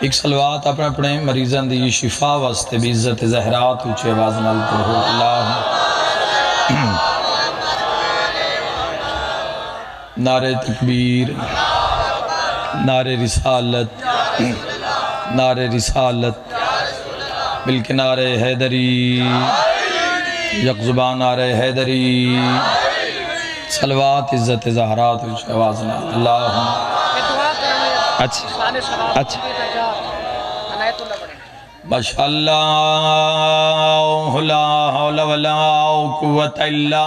ایک صلوات اپنے اپنے مریضاں دی شفا واسطے بھی عزت زہرات اونچی آواز نال پڑھو اللہ نعرہ تکبیر، نعرہ رسالت، نعرہ رسالت، بلکہ نعرہ حیدری، یک زبان نعرہ حیدری، صلوات عزت زہرات اونچی آواز نال اللہ اچھا ماشاءاللہ لا حول ولا قوة الا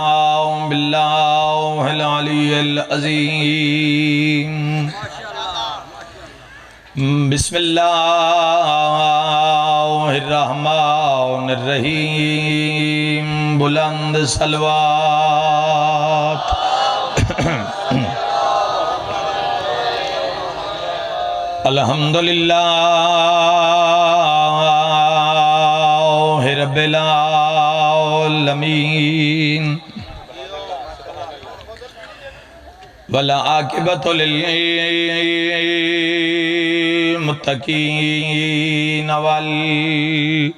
باللہ العلی العظیم بسم اللہ الرحمن الرحیم بلند صلوات الحمدللہ رب العالمین والعاقبۃ للمتقین والجنۃ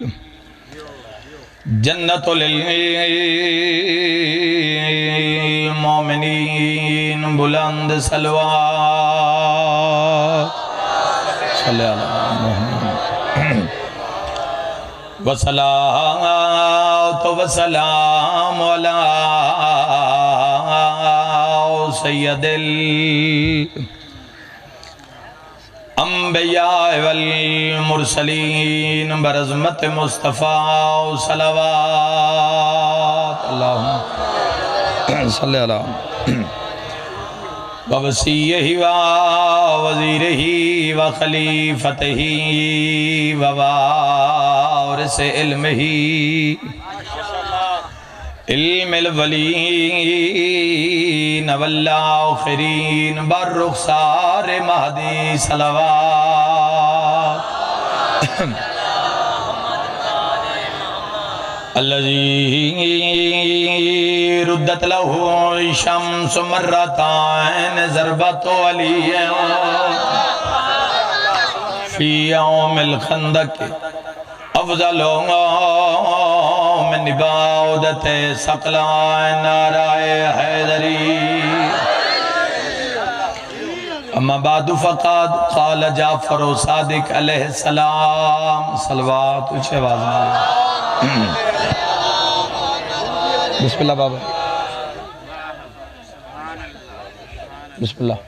للمؤمنین بلند صلوات صلی اللہ محمد وصلاۃ وسلام علی سید الانبیاء والمرسلین برحمت مصطفیٰ صلوات اللہم صلی اللہ ووصیہ ووزیرہ وخلیفتہ ووارث علمہ علم الاولین والآخرین بالرخسار مہدی صلوات الذی ردت له الشمس مرتين ضربت علی فی یوم الخندق افضل من عبادت ثقلین نعرہ حیدری اما بعد فقد قال جعفر صادق علیہ السلام صلوات اچھے آواز میں بسم اللہ بابا بسم اللہ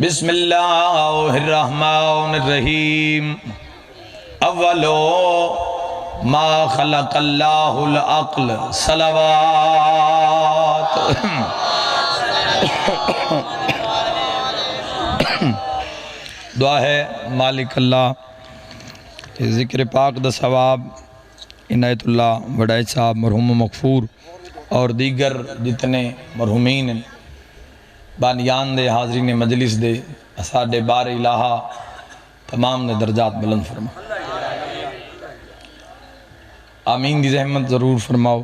بسم اللہ الرحمن الرحیم اولو ما خلق اللہ العقل صلوات دعا ہے مالک اللہ ذکر پاک دا ثواب عنایت اللہ وڈائچ صاحب مرحوم مغفور اور دیگر جتنے مرحومین بانیان دے حاضرین مجلس دے اساڈے بار الہا تمام نے درجات بلند فرما آمین دی زحمت ضرور فرماؤ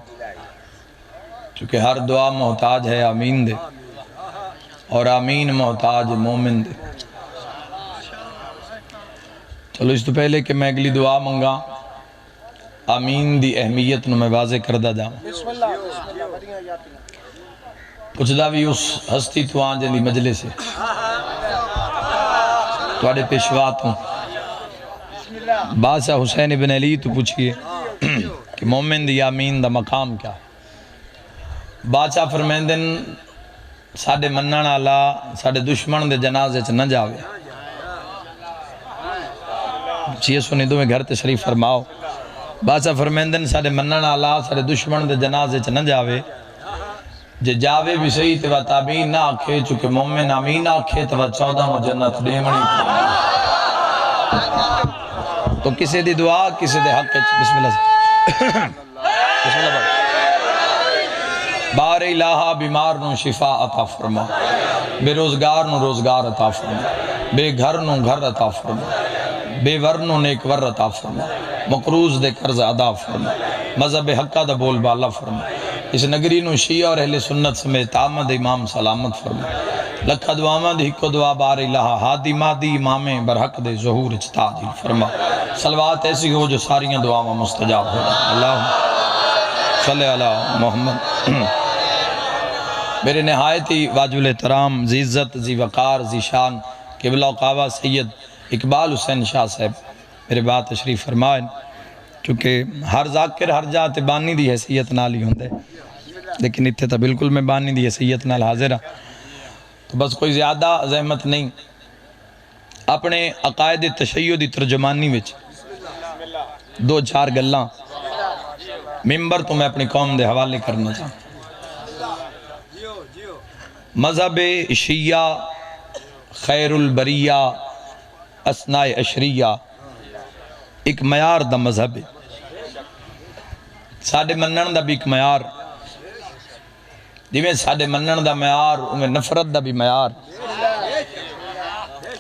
چونکہ ہر دعا محتاج ہے آمین دے اور آمین محتاج مومن دے چلو اس تو پہلے کہ میں اگلی دعا منگا آمین دی اہمیت نو میں واضح کردہ جاؤں پوچھدا بھی اس ہستی تو آنجے دی مجلس سے توڑے پیشوات ہوں بادشاہ حسین ابن علی تو پوچھئے کہ مومن دی آمین دا مقام کیا بادشاہ فرمیندن ساڑھے منن آلہ ساڑھے دشمن دے جنازے چ نہ جاوے چیئے سنی دو میں گھر تشریف فرماؤ بادشاہ فرمیندن ساڑھے منن آلہ ساڑھے دشمن دے جنازے چ نہ جاوے جے جاوے بھی صحیح تیوہ تابین نہ آکھے چونکہ مومن آمین آکھے تیوہ 14 جنت دیمنی تو کسی دی دعا کسی دے حق بسم اللہ بسم اللہ بار الہا بیمار نو شفا عطا فرما بے روزگار نو روزگار عطا فرما بے گھر نو گھر عطا فرما بے ور نو نیک ور عطا فرما مقروض دے قرض ادا فرما مذہب حقہ دا بول بالا فرما اس نگری نو شیعہ اور اہل سنت سمیت آمد امام سلامت فرما لکھا دعاواں دی ہکو دعا بار الہ ہادی مادی امام برحق دے ظہور اجتاجی فرما صلوات ایسی ہو جو ساریاں دعاواں مستجاب ہو اللہ صلی اللہ محمد میرے نہایت ہی واجب الاحترام ذی عزت ذی وقار ذی شان قبلہ و قعبہ سید اقبال حسین شاہ صاحب میرے بات تشریف فرمائیں چونکہ ہر ذاکر ہر جات بانی دی حیثیت نال ہی ہوندے لیکن اتھے تا بالکل میں بانی دی حیثیت نال حاضر ہاں تو بس کوئی زیادہ زحمت نہیں اپنے عقائد تشیع دی ترجمانی وچ دو چار گلاں ممبر تو میں اپنی قوم دے حوالے کرنا چاہتا مذہب شیعہ خیر البریہ اسناء عشریہ ایک معیار دا مذہب ہے ساڑھے منن دا بھی ایک معیار جویں ساڑھے منن دا معیار انہیں نفرت دا بھی معیار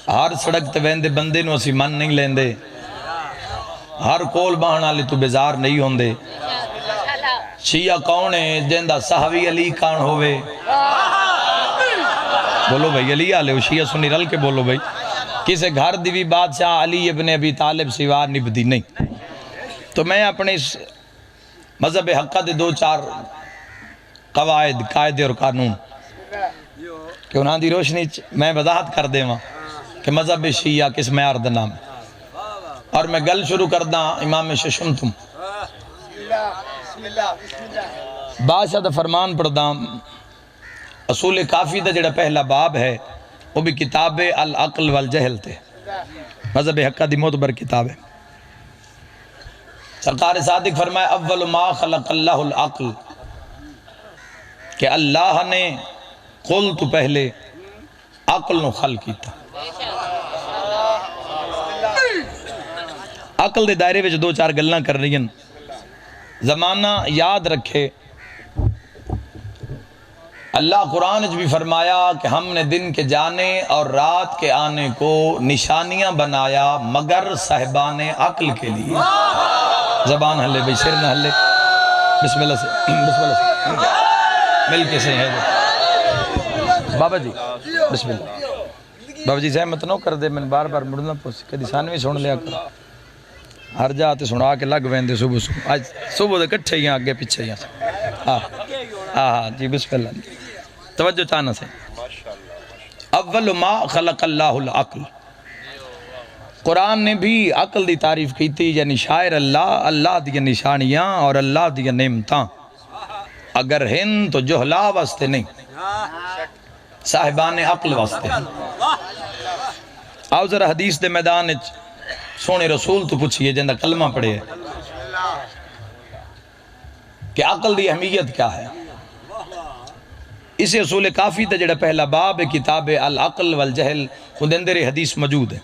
ہر سڑک تے ویندے بندے نو اسی من نہیں لیندے ہر کول باہنا لے تو بیزار نہیں ہوندے شیعہ کون ہے جندہ صحابی علی کان ہوئے بولو بھائی علی آلے شیعہ سنی رل کے بولو بھائی کسے گھر دیوی بادشاہ علی ابن ابی طالب سوا نبدی نہیں تو میں اپنے اس مذہب حقہ دے دو چار قواعد قائد اور قانون کہ انہاں دی روشنی میں وضاحت کر دے ماں کہ مذہب شیعہ کس معیار دا نام ہے اور میں گل شروع کردہ امام ششمتم بادشاہ دا فرمان پڑھدا اصول کافی دا جڑا پہلا باب ہے وہ بھی کتاب العقل والجہل تے مذہب حقہ دی معتبر کتاب ہے سرکار صادق فرمائے اول ما خلق اللہ العقل کہ اللہ نے قل تو پہلے عقل نو خلق کیتا عقل دے دائرے وچ دو چار گلاں کر رہی ہیں زمانہ یاد رکھے اللہ قرآن بھی فرمایا کہ ہم نے دن کے جانے اور رات کے آنے کو نشانیاں بنایا مگر صاحبان عقل کے لیے زبان ہلے بھئی سر نہ ہلے بسم اللہ سے مل کے سے ہے بابا جی بسم اللہ بابا جی زحمت نہ کر دے میں بار بار مڑنا پوچھ کدی سانوی سن لیا کر ہر جاتے سنا کے لگ ویندے صبح صبح آج صبح دے کٹھے ہی آگے پیچھے ہی ہاں جی بسم اللہ توجہ چاہنا سے اول ما خلق اللہ العقل قرآن نے بھی عقل دی تعریف کی تھی یعنی شاعر اللہ دی نشانیاں اور اللہ دی نعمتاں اگر ہن تو جہلا واسطے نہیں صاحبان عقل واسطے آؤ ذرا حدیث دے میدان سونے رسول تو پوچھئے جندہ کلمہ پڑھے کہ عقل دی اہمیت کیا ہے اسے اصول کافی تا جڑا پہلا باب کتاب العقل والجہل خود اندر حدیث موجود ہے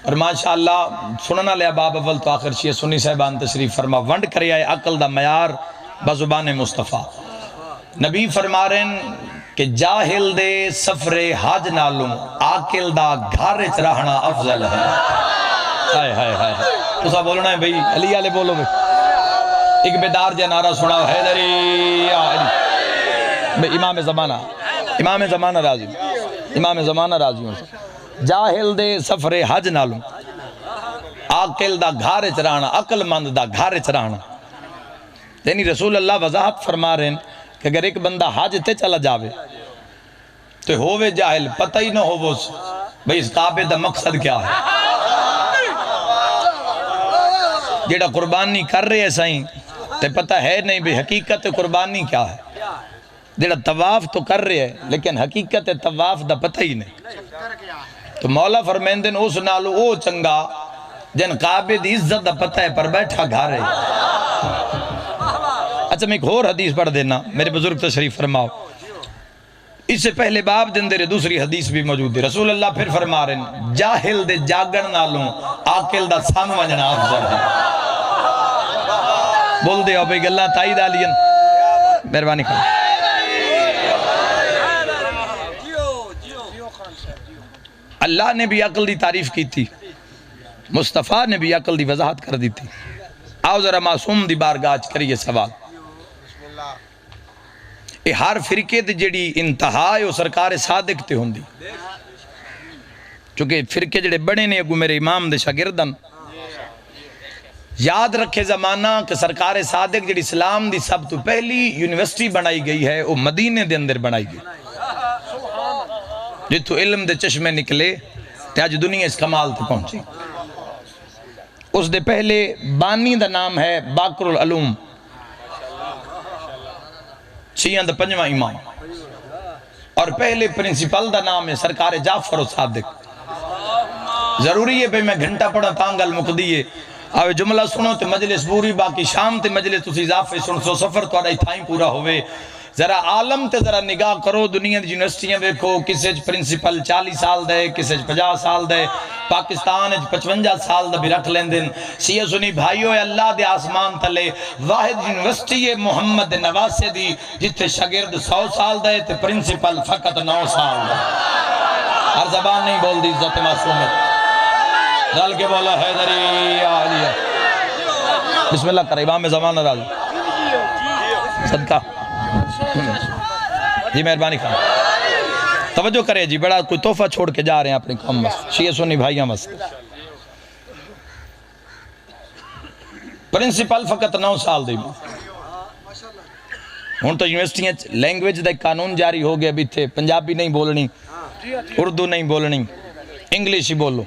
اور ماشاءاللہ سننا لیا باب اول تو آخر شیعہ سنی صاحبان تشریف فرما ونڈ کرے آئے عقل دا معیار بزبان مصطفیٰ نبی فرما رہے ہیں کہ جاہل دے سفر حج نالوں عاقل دا گھر چراہنا افضل ہے ہائے ہائے ہائے تو سا بولنا ہے بھئی علی آلے بولو بھئی ایک بیدار جا نعرہ سنا حیدری یا علی امام زمانہ راضی امام زمانہ راضی ہوں سے جاہل دے سفر حج نالوں عاقل دا گھر چراہنا عقل مند دا گھر چراہنا یعنی رسول اللہ وضاحت فرما رہے ہیں کہ اگر ایک بندہ حج تے چلا جاوے تو ہووے جاہل پتہ ہی نہ ہووے بھئی اس کعبے دا مقصد کیا ہے جیڑا قربانی کر رہے ہیں سائیں تے پتہ ہے نہیں بھئی حقیقت قربانی کیا ہے جیڑا طواف تو کر رہے ہیں لیکن حقیقت طواف دا پتہ ہی نہیں تو مولا فرمیندن اس نالو او چنگا جن کعبے دی عزت دا پتہ ہے پر بیٹھا گھا رہے اچھا میں ایک اور حدیث پڑھ دینا میرے بزرگ تشریف فرماؤ اس سے پہلے باب دن دے دوسری حدیث بھی موجود ہے رسول اللہ پھر فرما رہے ہیں جاہل دے جاگن نالوں عاقل دا سام وجنا افضل ہے بول دے ہو بھئی گلہ تائید آلین مہربانی کرو اللہ نے بھی عقل دی تعریف کی تھی مصطفیٰ نے بھی عقل دی وضاحت کر دی تھی آؤ ذرا معصوم دی بارگاہ کریے سوال یہ ہر فرقے دی جڑی انتہا ہے وہ سرکار صادق تے ہوندی، چونکہ فرقے جڑے بڑے نے اگو میرے امام دے شاگردن یاد رکھے زمانہ کہ سرکار صادق جڑی اسلام دی سب تو پہلی یونیورسٹی بنائی گئی ہے وہ مدینے دے اندر بنائی گئی، جتو علم دے چشمے نکلے تے آج دنیا اس کمال تے پہنچی۔ اس دے پہلے بانی دا نام ہے باقر العلوم، شیعہ دا پنجواں امام، اور پہلے پرنسپل دا نام ہے سرکار جعفر صادق۔ ضروری ہے بھئی میں گھنٹہ پڑھا تانگل مقدیے آوے جملہ سنو تے مجلس پوری، باقی شام تے مجلس تسی اضافے سن سو سفر تو آڑائی تھائیں پورا ہوئے۔ ذرا عالم تے ذرا نگاہ کرو، دنیا دی یونیورسٹیاں دیکھو، کسے پرنسپل 40 سال دے، کسے 50 سال دے، پاکستان 55 سال دا بھی رکھ لیندن۔ شیعہ سنی بھائیو اللہ دے آسمان تلے واحد یونیورسٹی ہے محمد نواسے دی جتھے شاگرد 100 سال دے تے پرنسپل فقط 9 سال دے۔ ہر زبان نہیں بول دی عزت معصومت، رل کے بولا حیدری عالیہ۔ بسم اللہ کرے امام زمان راز صدقہ جی مہربانی خان توجہ کرے جی، بڑا کوئی تحفہ چھوڑ کے جا رہے ہیں اپنی قوم مست، شیعہ سنی بھائیاں مست۔ پرنسپل فقط 9 سال دی، ہون تو یونیورسٹیاں لینگویج دا قانون جاری ہو گیا بھی تھے، پنجابی نہیں بولنی، اردو نہیں بولنی، انگلیش ہی بولو،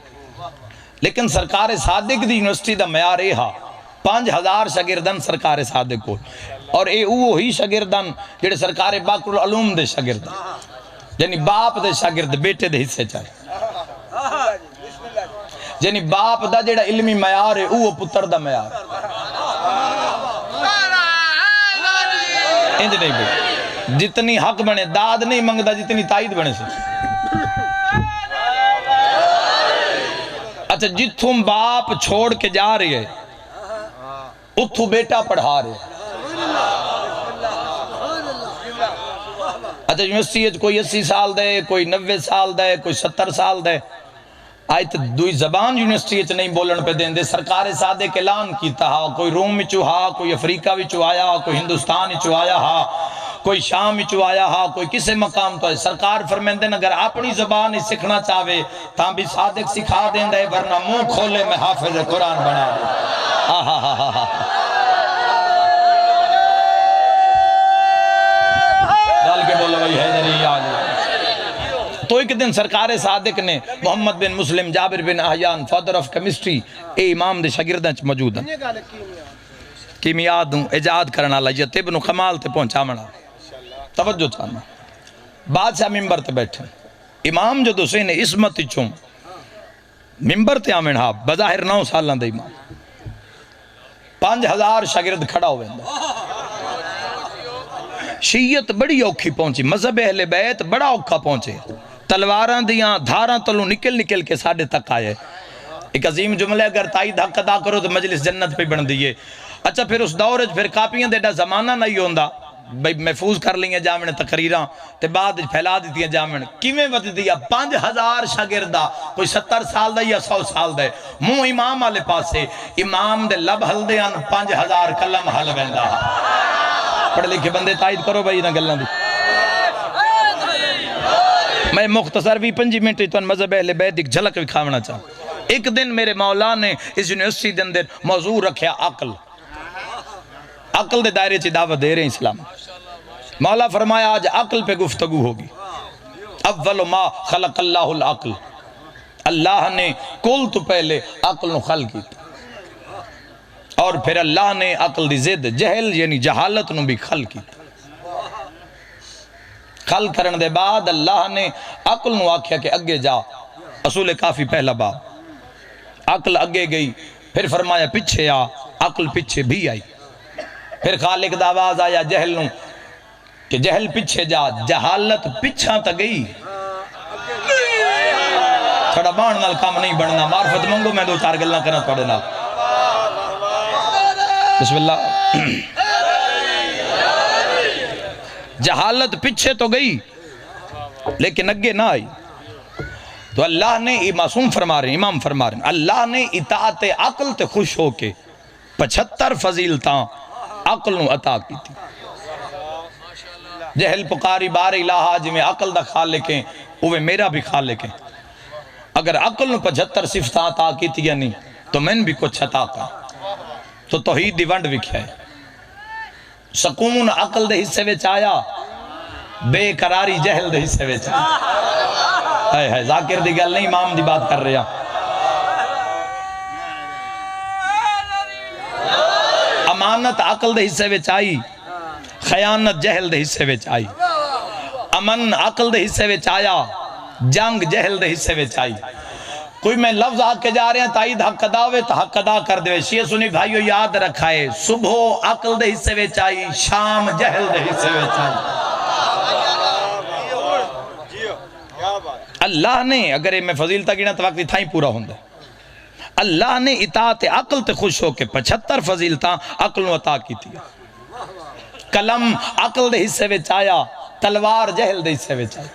لیکن سرکار صادق دی یونیورسٹی دا معیار اے ہا 5000 شاگردن سرکار صادق کو، اور اے وہی شاگردن جڑے سرکار باقر العلوم دے شاگردن، یعنی باپ دے شاگرد بیٹے دے حصے چاہے، یعنی باپ دا جڑا علمی معیار ہے وہ پتر دا معیار، انج نہیں بھئی جتنی حق بنے داد نہیں منگدا جتنی تائید بنے سے۔ اچھا جتھوں باپ چھوڑ کے جا رہے ہیں اتھوں بیٹا پڑھا رہے ہیں۔ اچھا یونیورسٹی ہے کوئی 80 سال دے، کوئی 90 سال دے، کوئی 70 سال دے، آئیت دوئی زبان یونیورسٹی ہے نہیں بولن پہ دیں دے۔ سرکار صادق اعلان کیتا ہا، کوئی روم میں چوہا، کوئی افریقہ میں چوہایا، کوئی ہندوستان میں چوہایا ہا، کوئی شام میں چوہایا ہا، کوئی کسے مقام تو ہے۔ سرکار فرمیندن اگر اپنی زبان ہی سکھنا چاہوے تاں بھی صادق سکھا دیں دے، ورنہ منہ کھولے میں حافظ قرآن بنا دیں۔ ڈال کے بولو بھائی حیدری آلی۔ تو ایک دن سرکار صادق نے محمد بن مسلم جابر بن احیان فادر آف کیمسٹری اے امام دے شاگرداں چ موجود ہیں، کیمیاد ایجاد کرنا لائیے طب نو کمال تے پہنچا منا۔ توجہ چاہنا بادشاہ ممبر تے بیٹھے، امام جو حسین عصمت چوں ممبر تے آمن ہا، بظاہر 9 سالان دے امام، 5000 شاگرد کھڑا ہوئے ہیں۔ شیعت بڑی اوکھی پہنچی، مذہب اہل بیت بڑا اوکھا پہنچے، تلواراں دیاں دھاراں تلوں نکل نکل کے ساڑھے تک آئے۔ ایک عظیم جملے اگر تائید حق ادا کرو تو مجلس جنت پہ بن دیئے۔ اچھا پھر اس دور پھر کاپیاں دیڑا زمانہ نہیں ہوندہ، بھئی محفوظ کر لیں گے جامعہ تقریراں تے بعد پھیلا دیتی ہیں جامعہ کیویں ود دیا 5000 شاگردہ، کوئی 70 سال دا یا 100 سال دے، منہ امام والے پاسے، امام دے لب ہل دے ان 5000 کلم حل ویندا۔ پڑھ لکھے بندے تائید کرو بھائی نہ گلنا دی۔ میں مختصر بھی 5 منٹ تو مذہب اہل بیت ایک جھلک دکھاونا چاہوں۔ ایک دن میرے مولا نے اس یونیورسٹی دے اندر موضوع رکھیا عقل، عقل دے دائرے چی دعوت دے رہے ہیں اسلام۔ مولا فرمایا آج عقل پہ گفتگو ہوگی۔ اول ما خلق اللہ العقل، اللہ نے کل تو پہلے عقل نو خلق کی، اور پھر اللہ نے عقل دی زد جہل یعنی جہالت نو بھی خلق کی۔ خلق کرن دے بعد اللہ نے عقل نو آکھیا کہ اگے جا، اصول کافی پہلا باب، عقل اگے گئی، پھر فرمایا پچھے آ، عقل پچھے بھی آئی، پھر خالق دا آواز آیا جہل نو کہ جہل پچھے جا، جہالت پچھا تا گئی۔ تھوڑا بان نال کام نہیں بڑھنا، معرفت منگو میں 2-4 گلنا کرنا تھوڑے نال۔ بسم اللہ۔ جہالت پچھے تو گئی لیکن اگے نہ آئی، تو اللہ نے معصوم فرما رہے ہیں، امام فرما رہے ہیں، اللہ نے اطاعت عقل تے خوش ہو کے 75 فضیلتاں عقل نو عطا کی تھی۔ جہل پکاری بار الہا جی میں عقل دا خالق ہیں اوہ میرا بھی خالق ہیں اگر عقل نو 75 صفتاں عطا کیتی نہیں تو میں بھی کچھ عطا کر تو توحید دی ونڈ وکھیا ہے سکون عقل دے حصے وچ آیا بے قراری جہل دے حصے وچ آیا ذاکر دی گل نہیں امام دی بات کر رہا امانت عقل دے حصے وچ آئی خیانت جہل دے حصے وچ آئی امن عقل دے حصے وچ آیا جنگ جہل دے حصے وچ آئی کوئی میں لفظ آ کے جا رہے ہیں تائید حق ادا ہوئے تو حق ادا کر دے شیعہ سنی بھائیو یاد رکھائے صبح عقل دے حصے وچ آئی شام جہل دے حصے وچ آئی اللہ نے اگر میں فضیلتہ گینا تو وقت تھا ہی پورا ہوندہ اللہ نے اطاعت عقل تے خوش ہو کے 75 فضیلتاں عقل نو عطا کی تھی قلم عقل دے حصے وچ آیا تلوار جہل دے حصے وچ آئی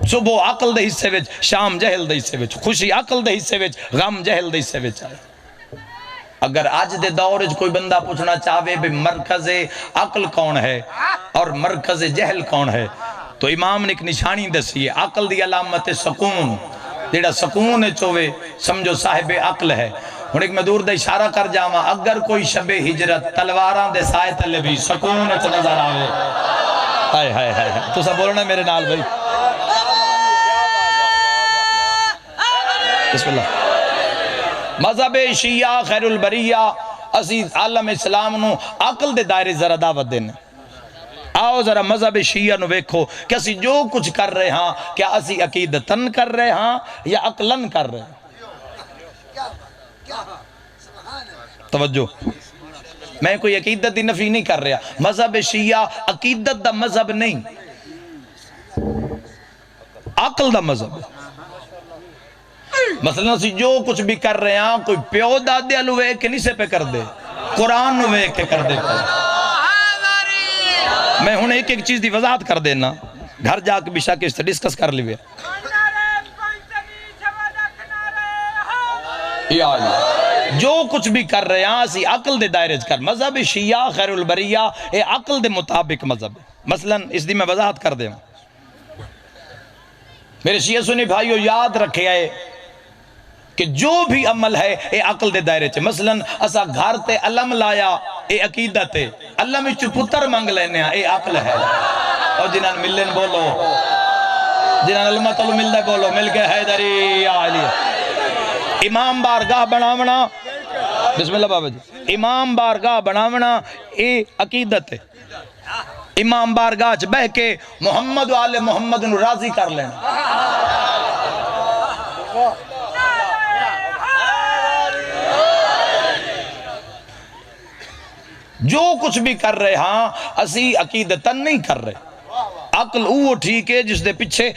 صبح عقل دے حصے وچ شام جہل دے حصے وچ خوشی عقل دے حصے وچ غم جہل دے حصے وچ آئے اگر آج دے دور وچ کوئی بندہ پوچھنا چاہے بھی مرکز عقل کون ہے اور مرکز جہل کون ہے تو امام نے ایک نشانی دسی ہے عقل دی علامت سکون جیڑا سکون چوے سمجھو صاحب عقل ہے ہن ایک میں دور دا اشارہ کر جاواں اگر کوئی شب ہجرت تلواراں دے سائے تلے بھی سکون چ نظر آوے ہائے ہائے ہائے تو سب بولنا میرے نال بھائی بسم اللہ مذہب شیعہ خیر البریہ اسی عالم اسلام نو عقل دے دائرے ذرا دعوت دینے آؤ ذرا مذہب شیعہ نو ویکھو کہ اسی جو کچھ کر رہے ہاں کیا اسی عقیدتاً کر رہے ہاں یا عقلاً کر رہے ہیں توجہ میں کوئی عقیدت دی نفی نہیں کر رہا مذہب شیعہ عقیدت دا مذہب نہیں عقل دا مذہب ہے مثلا اسی جو کچھ بھی کر رہے ہیں کوئی پیو دادے الوے کے نہیں سے پہ کر دے قرآن نوے کے کر دے میں ہوں ایک چیز دی وضاحت کر دینا گھر جا کے بشا کے اس سے ڈسکس کر لیوے جو کچھ بھی کر رہے ہیں اسی عقل دے دائرے کر مذہب شیعہ خیر البریہ اے عقل دے مطابق مذہب مثلا اس دی میں وضاحت کر دے میرے شیعہ سنی بھائیو یاد رکھے آئے کہ جو بھی عمل ہے اے عقل دے دائرے چھے مثلا اسا گھر تے علم لایا اے عقیدت ہے علم اچھو پتر مانگ لینے اے عقل ہے اور جنہاں ملن بولو جنہاں علمہ تلو مل دے بولو مل کے حیدری آلی امام بارگاہ بناونا بسم اللہ بابا جی امام بارگاہ بناونا اے عقیدت ہے امام بارگاہ چھ بہ کے محمد و آل محمد نو راضی کر لینا جو کچھ بھی کر رہے ہاں اسی عقیدتاً نہیں کر رہے عقل وہ ٹھیک ہے جس دے پیچھے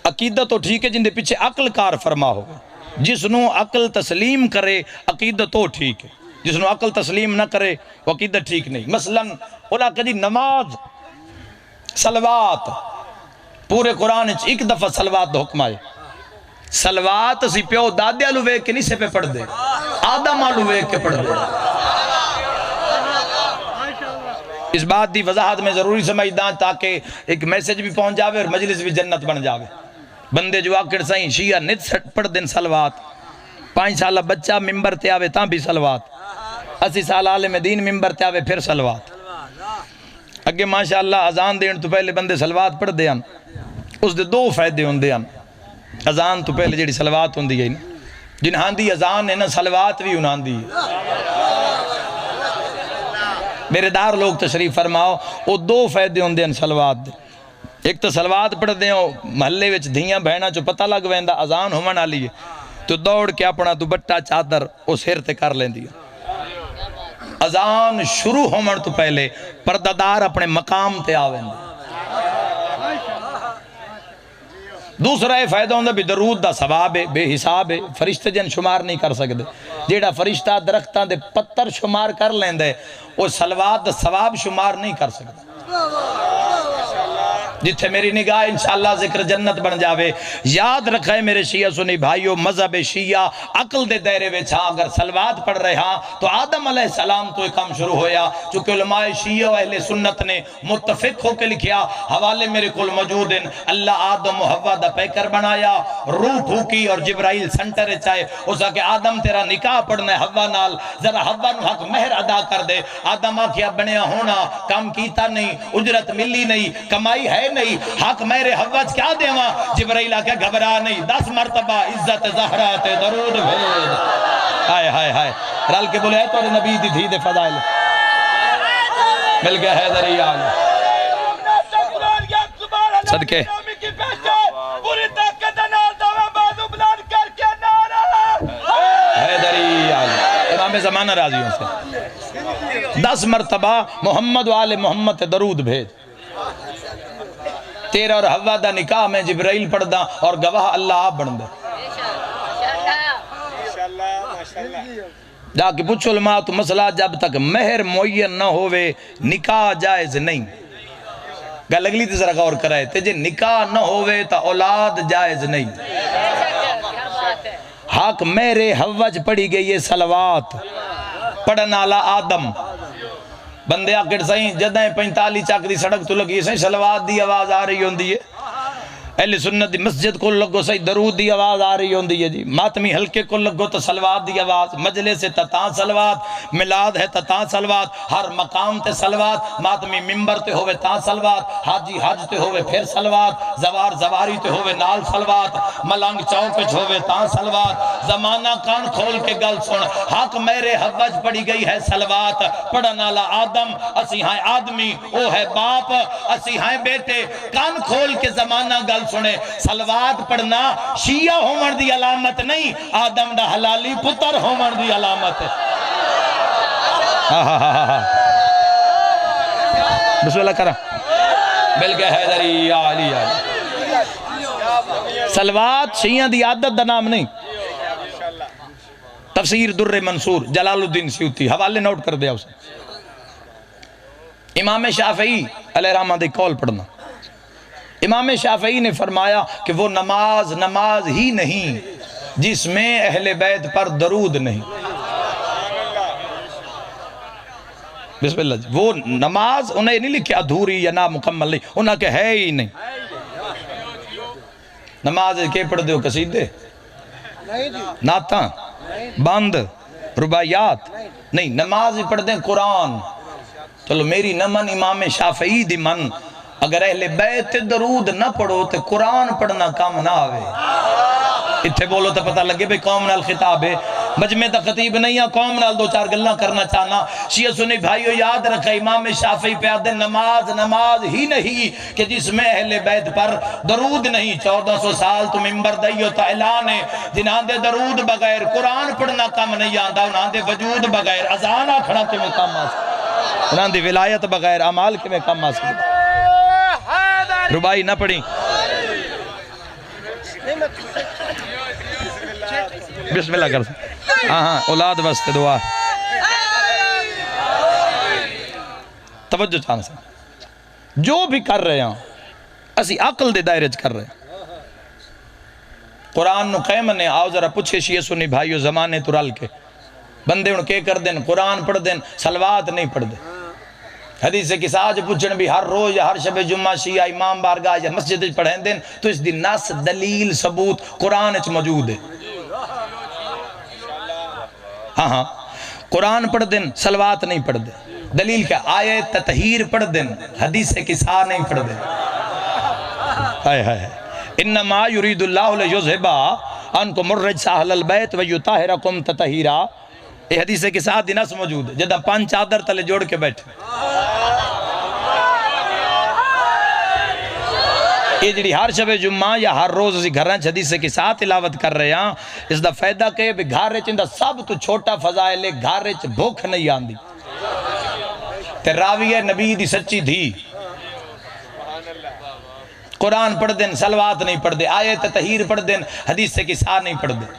عقیدت تو ٹھیک ہے جن دے پیچھے عقل کار فرما ہو جس نو عقل تسلیم کرے عقیدت تو ٹھیک ہے جس نو عقل تسلیم نہ کرے وہ عقیدت ٹھیک نہیں مثلا اولا کہی نماز صلوات پورے قرآن ایک دفعہ صلوات دا حکم آئے صلوات اسی پیو دادے الوے کے نہیں سے پہ پڑھ دے آدم الوے کے پڑھ دے اس بات دی وضاحت میں ضروری سمجھداں تاکہ ایک میسیج بھی پہنچ جاوے اور مجلس بھی جنت بن جاوے بندے جو آکڑ سائیں شیعہ نت سٹ پڑھ دن صلوات 5 سالہ بچہ ممبر تے آوے تاں بھی صلوات 80 سال عالم دین ممبر تے آوے پھر صلوات اگے ماشاءاللہ اذان دین تو پہلے بندے صلوات پڑھ دیاں اس دے 2 فائدے ہوں دیاں اذان تو پہلے جیڑی صلوات ہوں دی جنہاں دی اذان ہے نا صلوات بھی انہاں دی میرے دار لوگ تشریف فرماؤ وہ 2 فائدے ہوں دیاں صلوات دے ایک تو صلوات پڑھ دیں محلے وچ دھیاں بہنا جو پتہ لگ ویندہ اذان ہومن آلی ہے تو دوڑ کے اپنا دوپٹہ چادر اس سر تے کر لیں دیا اذان شروع ہومن تو پہلے پردادار اپنے مقام تے آویں دے دوسرا فائدہ ہوندہ بھی درود دا ثواب ہے بے حساب ہے فرشتے جن شمار نہیں کر سکتے جیڑا فرشتہ درختاں دے پتر شمار کر لیندے وہ صلوات دا ثواب شمار نہیں کر سکتے جتھے میری نگاہ انشاءاللہ ذکر جنت بن جاوے. یاد رکھے میرے شیعہ سنی بھائیو، مذہب شیعہ عقل دے دائرے وچ ہاں اگر سلوات پڑھ رہے ہاں تو آدم علیہ السلام تو ایک کام شروع ہویا. چونکہ علماء شیعہ و اہل سنت نے متفق ہو کے لکھیا، حوالے میرے کل موجود ہیں، اللہ آدم و حوا دا پیکر بنایا، روح پھوکی اور جبرائیل سنٹر چاہے اس کہ آدم تیرا نکاح پڑھنا ہے حوا نال، ذرا حوا نو حق مہر ادا کر دے. آدم آکھیا بنیا ہونا، کام کیتا نہیں، اجرت ملی نہیں، کمائی ہے نہیں، حق میرے حوا کیا دیواں؟ جبرائیل آکھیا گھبرا نہیں، 10 مرتبہ عزت زہرا تے درود بھیج. ہائے ہائے ہائے، رل کے بولے تو نبی دی تھی دے فضائل مل گیا حیدری آل صدقے حیدری آل امام زمانہ راضیوں سے 10 مرتبہ محمد و آل محمد درود بھیج. تیرا اور حوا دا نکاح میں جبرائیل پڑھ دا اور گواہ اللہ آپ بن دے. جا کے پوچھو علماء تو مسئلہ جب تک مہر معین نہ ہوئے نکاح جائز نہیں. گل اگلی تے ذرا غور کرائے تے جے نکاح نہ ہوئے تا اولاد جائز نہیں. حق میرے حوج پڑھی گئی ہے صلوات پڑھن آلا آدم بندے آکڑ سائیں جدائیں 45 چاک دی سڑک تو لگی سائیں صلوات دی آواز آ رہی ہوندی ہے. اہل سنت دی مسجد کو لگو سائیں درود دی آواز آ رہی ہوندی ہے جی. ماتمی حلقے کو لگو تو صلوات دی آواز، مجلس سے تتاں صلوات، ملاد ہے تتاں صلوات، ہر مقام تے صلوات، ماتمی ممبر تے ہوئے تاں صلوات، حاجی حج تے ہوئے پھر صلوات، زوار زواری تے ہوئے نال صلوات، ملنگ چوک پہ ہوئے تاں صلوات. زمانہ کان کھول کے گل سن، حق میرے حوج پڑھی گئی ہے صلوات پڑھن والا آدم، اسی ہائیں آدمی، او ہے باپ، اسی ہائیں بیٹے. کان کھول کے زمانہ گل سنے، صلوات پڑھنا شیعہ ہومن دی علامت نہیں، آدم دا حلالی پتر ہومن دی علامت ہے. بسم اللہ کرا بلکہ حیدری آلی آلی. صلوات شیعہ دی عادت دا نام نہیں. تفسیر در منصور جلال الدین سیوطی حوالے نوٹ کر دیا اسے. امام شافعی علیہ رحمہ دی قول پڑھنا. امام شافعی نے فرمایا کہ وہ نماز ہی نہیں جس میں اہل بیت پر درود نہیں. بسم اللہ جی. وہ نماز انہیں نہیں لکھے ادھوری یا نا مکمل نہیں، انہیں کہ ہے ہی نہیں. نماز کے پڑھ دے ہو قصیدے نعتاں بند رباعیات نہیں، نماز پڑھ دیں قرآن. چلو میری نمن امام شافعی دی من، اگر اہل بیت درود نہ پڑھو تو قرآن پڑھنا کام نہ آوے. اتھے بولو تو پتہ لگے بھئی قوم نال خطاب ہے، مجمع تا خطیب نہیں ہے، قوم نال 2-4 گلنا کرنا چاہنا. شیعہ سنی بھائیو یاد رکھے امام شافعی پہ آدھے نماز ہی نہیں کہ جس میں اہل بیت پر درود نہیں. 1400 سال تو ممبر دائیو تا اعلان ہے، جنہاں دے درود بغیر قرآن پڑھنا کام نہیں آندہ، انہاں دے وجود بغیر اذان آکھنا کے میں کام آسکتا، انہاں دے ولایت بغیر عمال کے میں کام آسکتا. ربائی نہ پڑھی. بسم اللہ کر سکتے ہاں اولاد واسطے دعا. توجہ چاہنا سا جو بھی کر رہے ہیں اسی عقل دے دائرے کر رہے ہیں. قرآن نو قیم نے آؤ ذرا پوچھے شیعہ سنی بھائیو زمانے تو رل کے بندے ان کے کر دیں قرآن پڑھ دیں صلوات نہیں پڑھ دیں. حدیث کی ساج پوچھن بھی ہر روز یا ہر شب جمعہ شیعہ امام بارگاہ یا مسجد پڑھیں دیں تو اس دی نص دلیل ثبوت قرآن اچ موجود ہے. ہاں قرآن پڑھ دیں صلوات نہیں پڑھ دیں. دلیل کیا؟ آیت تطہیر پڑھ دیں حدیث کی سا نہیں پڑھ دیں. انما یرید اللہ لیذھب عنکم الرجس اہل البیت ویطہرکم تطہیرا. یہ حدیث کے ساتھ نص موجود ہے جدہ 5 چادر تلے جوڑ کے بیٹھے. یہ جڑی ہر شب جمعہ یا ہر روز اسی گھران حدیث کے ساتھ علاوت کر رہے ہیں اس دا فائدہ کہ گھارے چندہ سب تو چھوٹا فضائل ہے، گھارے چ بھوک نہیں آندی. تے راوی ہے نبی دی سچی دھی. قرآن پڑھ دیں صلوات نہیں پڑھ دیں، آیت تطہیر پڑھ دیں حدیث کے ساتھ نہیں پڑھ دیں.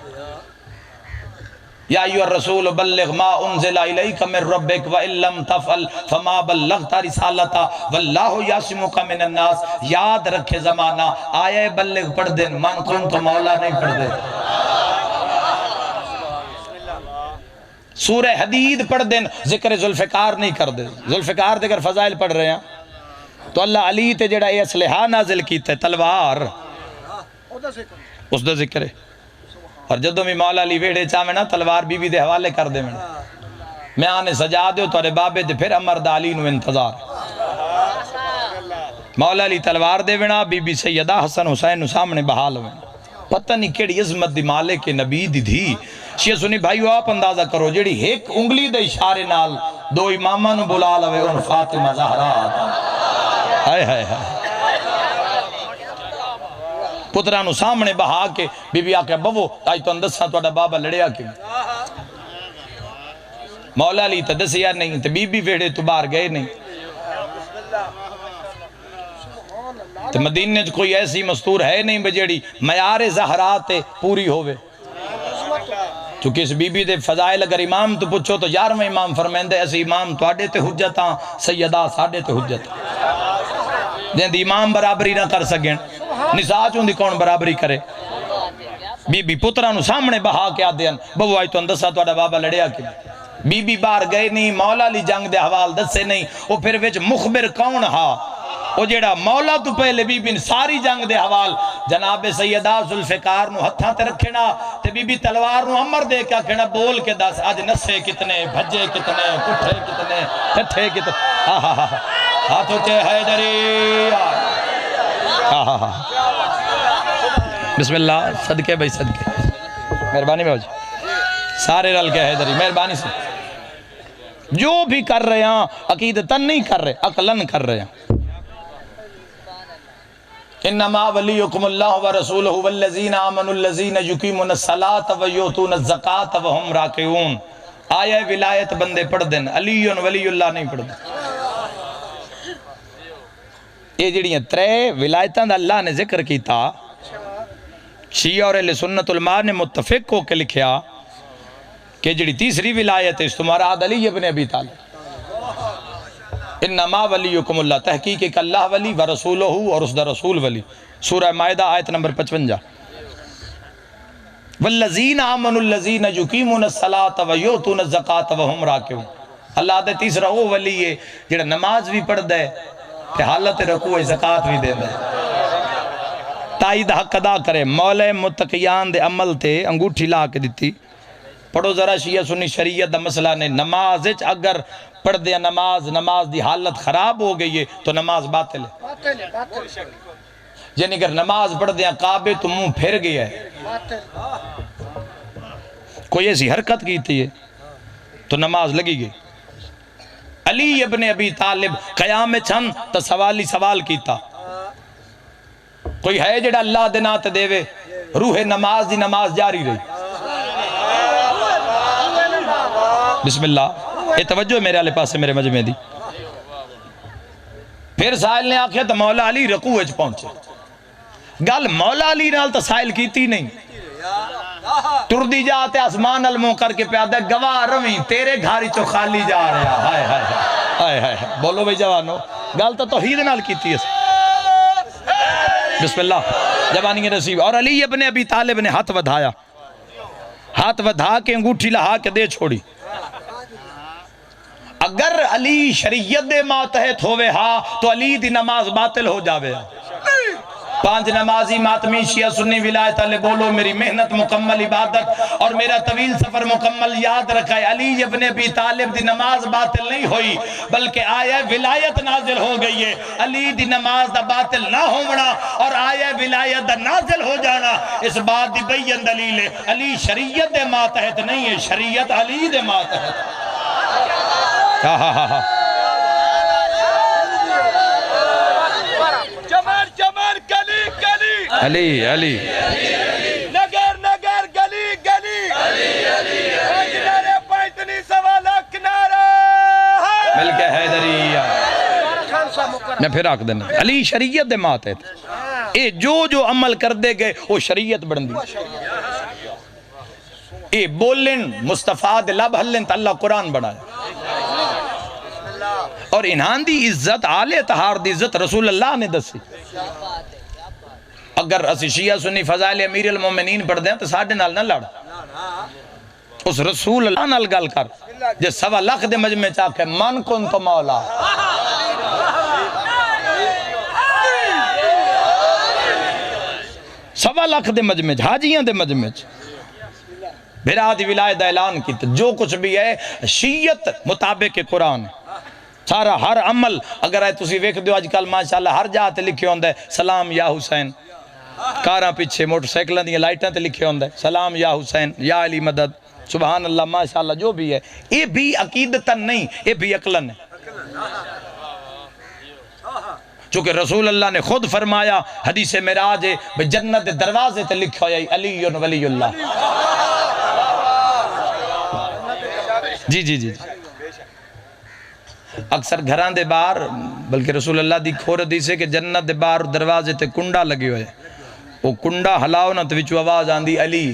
یا ایھا الرسول بلغ ما انزل الیک من ربک وان لم تفعل فما بلغت رسالتہ واللہ یعصمک من الناس. یاد رکھے زمانہ آیہ بلغ پڑھ دیں من کن تو مولا نہیں پڑھ دیں. سورہ حدید پڑھ دیں ذکر ذوالفقار نہیں کر دیں. ذوالفقار دے کر فضائل پڑھ رہے ہیں تو اللہ علی تے جڑا یہ اسلحہ نازل کیتا ہے تلوار اس دا ذکر ہے. اور جدوں میں مولا علی ویڑے چاہویں نا تلوار بی بی دے حوالے کر دے میں آنے سجا دیو تو بابے دے پھر امرد علی نو انتظار. مولا علی تلوار دے وینا بی بی سیدہ حسن حسین نو سامنے بحال ہوئے. پتہ نہیں کیڑی عظمت دی مالک نبی دی دھی. شیعہ سنی بھائیو آپ اندازہ کرو جیڑی ایک انگلی دے اشارے نال دو امامہ نو بلا لوے ان فاطمہ زہرا ہائے ہائے ہائے پترانو سامنے بہا کے بی بی آکے بوو آج تو اندساں تو بابا لڑیا کے مولا علی تا دسیا نہیں تے بی بی ویڑے تو باہر گئے نہیں. تے مدینہ جو کوئی ایسی مستور ہے نہیں بجیڑی معیار زہرات پوری ہوئے. چونکہ اس بی بی دے فضائل اگر امام تو پوچھو تو 11ویں امام فرمیندے ایسے امام تو آڑے تے حجتاں سیدہ ساڑے تے حجتاں دیں دی امام برابری نہ کر سکیں نساء چون دی کون برابری کرے. بی بی پترانو سامنے بہا کے آدھیں بہو آئی تو اندسا تو بابا لڑیا کے بی بی بار گئے نہیں مولا علی جنگ دے حوال دسے نہیں. وہ پھر وچ مخبر کون ہا وہ جیڑا مولا تو پہلے بی بی ساری جنگ دے حوال جناب سیدہ ذوالفقار نو ہتھاں تے رکھنا تے بی بی تلوار نو امر دے کے کہنا بول کے دس آج نسے کتنے بھجے کتنے پٹھے کتنے ٹھٹھے کتنے ہاتھ اٹھے حیدری بسم اللہ صدقے بھائی صدقے مہربانی میں سارے رل کے حیدری مہربانی سے جو بھی کر رہے ہیں عقیدتاً نہیں کر رہے عقلاً کر رہے ہیں. انما ولیکم اللہ ورسولہ والذین آمنوا الذین یقیمون الصلاۃ ویؤتون الزکاۃ وہم راکعون. آیہ ولایت بندے پڑھ دیں علی ولی اللہ نہیں پڑھ دیں. یہ جڑیاں ترے ولایتاں دا اللہ نے ذکر کیتا شیعہ اور اہل سنت علماء نے متفق ہو کے لکھیا کہ جڑی تیسری ولایت ہے اس تمہارا علی ابن ابی طالب. انما ولیکم اللہ تحقیق ایک اللہ ولی ورسولہ اور اس دا رسول ولی. سورہ مائدہ آیت نمبر 55 والذین آمنوا الذین یقیمون الصلاۃ ویؤتون الزکاۃ وہم راکعون. اللہ دے تیسرا وہ ولی ہے جڑا نماز بھی پڑھ دے کہ حالت رکوع زکاة بھی دے دے تائید حق ادا کرے. مولا متقیان دے عمل تے انگوٹھی لا کے دیتی. پڑھو ذرا شیعہ سنی شریعت دا مسئلہ نے نماز اگر پڑھ دیا نماز دی حالت خراب ہو گئی ہے تو نماز باطل ہے. یعنی اگر نماز پڑھ دیا کعبے تو منہ پھر گیا ہے کوئی ایسی حرکت کی تھی ہے تو نماز لگی گئی. علی ابن ابی طالب قیام چھن تو سوال کیتا کوئی ہے جڑا اللہ دے نات دے وے روح نماز دی نماز جاری رہی. بسم اللہ یہ توجہ میرے والے پاس سے میرے مجمع دی. پھر سائل نے آکھیا تو مولا علی رکوع وچ پہنچے. گل مولا علی نال تو سائل کیتی نہیں ٹردی جاتے آسمان الموں کر کے پیادہ گواہ رویں تیرے گھاری چو خالی جا رہا ہائے ہائے ہائے ہائے بولو بھئی جوانو گل تو توحید نال کیتی ہے. بسم اللہ جوانی نصیب. اور علی ابن ابی طالب نے ہاتھ ودھا کے انگوٹھی لہا کے دے چھوڑی. اگر علی شریعت دے ماتحت ہوئے ہاں تو علی دی نماز باطل ہو جاوے. 5 نمازی ماتمی شیعہ سنی ولایت علی بولو میری محنت مکمل عبادت اور میرا طویل سفر مکمل یاد رکھائے. علی ابن ابی طالب دی نماز باطل نہیں ہوئی بلکہ آیہ ولایت نازل ہو گئی ہے. علی دی نماز دا باطل نہ ہونا اور آیہ ولایت دا نازل ہو جانا اس بات دی بین دلیل ہے. علی شریعت دے ماتحت نہیں ہے شریعت علی دے ماتحت. علی علی نگر نگر گلی گلی کنارے پینتنی سوا لاکھ نعرہ مل کے حیدریہ میں پھر آکھ دینا علی شریعت دے ماتحت. اے جو عمل کر دے گئے وہ شریعت بڑھن دی. اے بولن مصطفیٰ دے لب ہلن تا اللہ قرآن بنایا اور انہاں دی عزت آل اطہار دی عزت رسول اللہ نے دسی اگر اسی شیعہ سنی فضائل امیر المومنین پڑھ دیں تو ساڑھے نال نہ لڑ اس رسول اللہ نال گل کر جے سوا لکھ دے مجمع چاکے من کن تو مولا سوا لکھ دے مجمع حاجیاں دے مجمع بھرا دی ولایت اعلان کی جو کچھ بھی ہے شیعت مطابق قرآن سارا ہر عمل اگر ہے تسی ویکھ دیو آج کل ماشاءاللہ ہر جہاں تے لکھے ہوندے سلام یا حسین کاراں پیچھے موٹر سائیکلاں دی لائٹاں تے لکھے ہوندے سلام یا حسین یا علی مدد سبحان اللہ ماشاءاللہ جو بھی ہے یہ بھی عقیدتاً نہیں یہ بھی عقلاً ہے چونکہ رسول اللہ نے خود فرمایا حدیث معراج ہے جنت دروازے تے لکھا ہے علی ولی اللہ جی جی جی اکثر گھران دے باہر بلکہ رسول اللہ دی کھور حدیث ہے کہ جنت دے باہر دروازے تے کنڈا لگے ہوئے وہ کنڈا ہلاؤ نہ تو وچو آواز آندی علی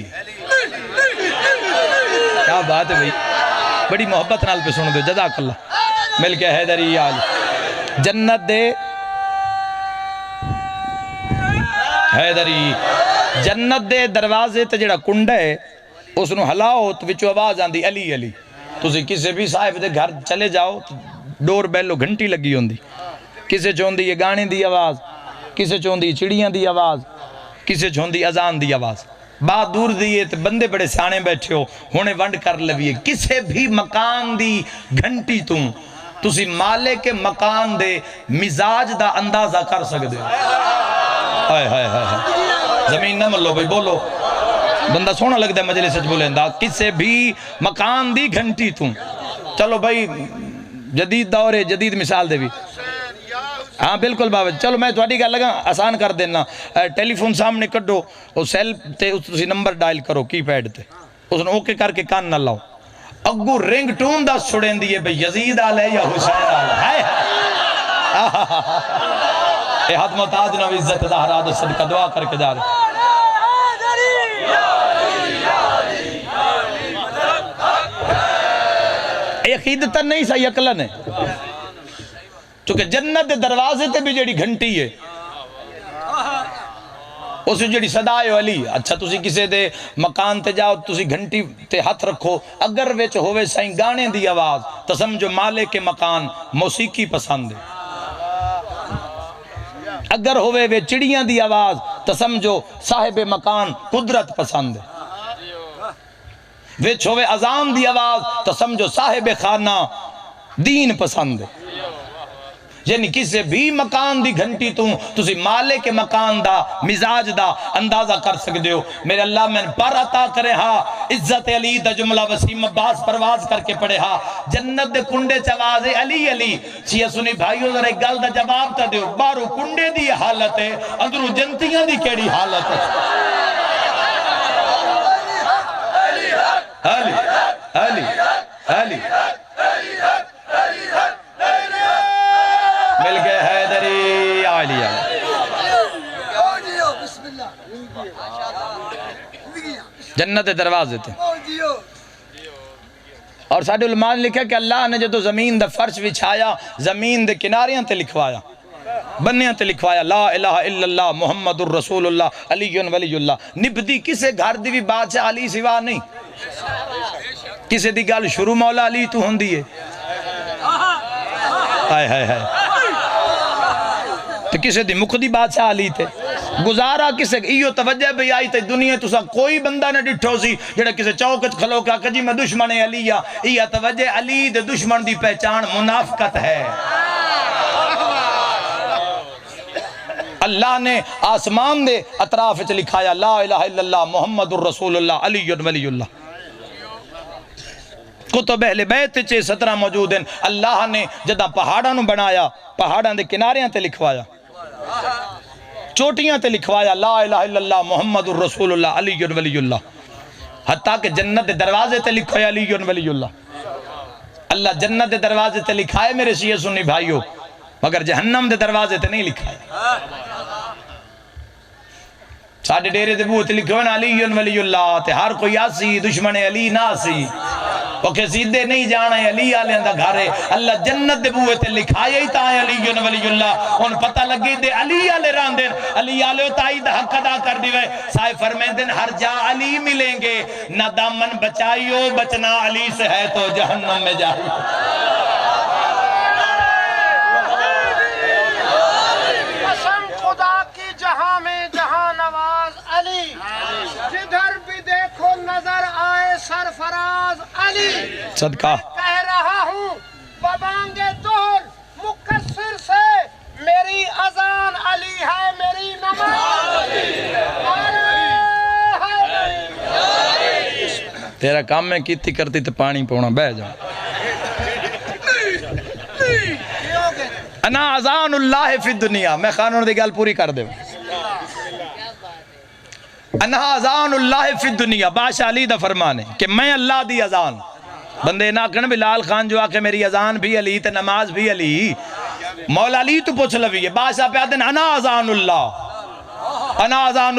کیا بات ہے بھئی بڑی محبت نال پہ سن دو جزاک اللہ مل کے حیدری آج جنت دے حیدری جنت دے دروازے تے جڑا کنڈا ہے اس نو ہلاؤ تو وچو آواز آندی علی علی تسی کسے بھی صاحب دے گھر چلے جاؤ ڈور بیلو گھنٹی لگی ہوندی کسے چوندی یہ گانے دی آواز کسے چوندی چڑیاں دی آواز کسے چوندی اذان دی آواز بات دور دیئے تے بندے بڑے سیانے بیٹھے ہو ہونے ونڈ کر لویے کسے بھی مکان دی گھنٹی تسی مالے کے مکان دے مزاج دا اندازہ کر سکتے ہو ہائے ہائے ہائے زمین نہ ملو بھئی بولو بندہ سونا لگتا ہے مجلس سچ بولیں دا کسے بھی مکان دی گھنٹی چلو بھائی جدید دور ہے جدید مثال دے بھی ہاں بالکل بابا چلو میں تھوڑی گا لگا آسان کر دینا ٹیلی فون سامنے کٹو وہ سیل تے اسی نمبر ڈائل کرو کی پیڈ تے اس نے اوکے کر کے کان نہ لاؤ اگو رنگ ٹون دا سڑیں دیئے بھئی یزید آلے یا حسین آلے ہائے اے حد متاج نو عزت ظاہرہ دو صدقہ دعا کر کے جا رہے اے عقیدتاً نہیں صحیح عقلن ہے چونکہ جنت دروازے تے بھی جڑی گھنٹی ہے اسے جڑی صدای علی اچھا تسی کسے دے مکان تے جاؤ تسی گھنٹی تے ہاتھ رکھو اگر ویچ ہوئے سائیں گانے دی آواز تو سمجھو مالے کے مکان موسیقی پسند ہے اگر ہوئے وے چڑیاں دی آواز تو سمجھو صاحب مکان قدرت پسند ہے ویچ ہوئے اذان دی آواز تو سمجھو صاحب خانہ دین پسند ہے یعنی کسے بھی مکان دی گھنٹی تسی مالے کے مکان دا مزاج دا اندازہ کر سکتے ہو میرے اللہ میں پر عطا کرے ہاں عزت علی دا جملہ وسیم عباس پرواز کر کے پڑھے ہاں جنت دے کنڈے چواز علی علی شیعہ سنی بھائیو ذرا ایک گل دا جواب تا دیو بارو کنڈے دی حالت ہے اندرو جنتیاں دی کیڑی حالت ہے علی علی علی مل گئے حیدری عالیہ جنت دروازے تھے اور ساڑھے علماء نے لکھا کہ اللہ نے جو زمین دا فرش بچھایا زمین دے کناریاں تے لکھوایا بنیاں تے لکھوایا لا الہ الا اللہ محمد الرسول اللہ علی ولی اللہ نبدی کسے گھر دی بھی بادشاہ علی سوا نہیں کسے دی گل شروع مولا علی تو ہوندی ہے ہائے ہائے ہائے تو کسے دی مقدی بادشاہ علی تھے گزارا کسے ایو توجہ بھی آئی تے دنیا تو سا کوئی بندہ نہ ڈٹھو سی جڑا کسے چوکت کھلو کہا کہ جی میں دشمن علی یا توجہ علی دے دشمن دی پہچان منافقت ہے اللہ نے آسمان دے اطراف چ لکھایا لا الہ الا اللہ محمد الرسول اللہ علی ولی اللہ کتب اہل بیت چے 17 موجود ہیں اللہ نے جدہ پہاڑاں نو بنایا پہاڑاں دے کناریاں تے لکھوایا چوٹیاں تے لکھوایا لا الہ الا اللہ محمد الرسول اللہ علی ولی اللہ حتیٰ کہ جنت دے دروازے تے لکھوایا علی ولی اللہ اللہ جنت دے دروازے تے لکھائے میرے شیعہ سنی بھائیو مگر جہنم دے دروازے تے نہیں لکھائے ساڑھے ڈیرے دے بوت لکھون علی ولی اللہ تے ہر کوئی آسی دشمن علی نہ سی اوکے سیدھے نہیں جانا ہے علی آلے اندہ گھارے اللہ جنت دے بوت لکھایا ہی تا علی ولی اللہ ان پتہ لگی دے علی آلے ران دیں علی آلے تائی دا حق ادا کر دیوے سائے فرمین دیں ہر جا علی ملیں گے نہ دامن بچائیو بچنا علی سے ہے تو جہنم میں جائیو جہاں میں جہاں نواز علی جدھر بھی دیکھو نظر آئے سرفراز علی صدقہ کہہ رہا ہوں ببانگ دہر مقصر سے میری اذان علی ہے میری نماز تیرا کام میں کیتی کرتی تو پانی پونا بہ جاؤ انا اذان اللہ فی الدنیا میں قانون دی گل پوری کر دے انا اذان اللہ فی الدنیا بادشاہ علی دا فرمان ہے کہ میں اللہ دی اذان بندے نہ کہن بلال خان جو آکے میری اذان بھی علی تے نماز بھی علی مولا علی تو پوچھ لوی ہے بادشاہ پہ آدھن انا اذان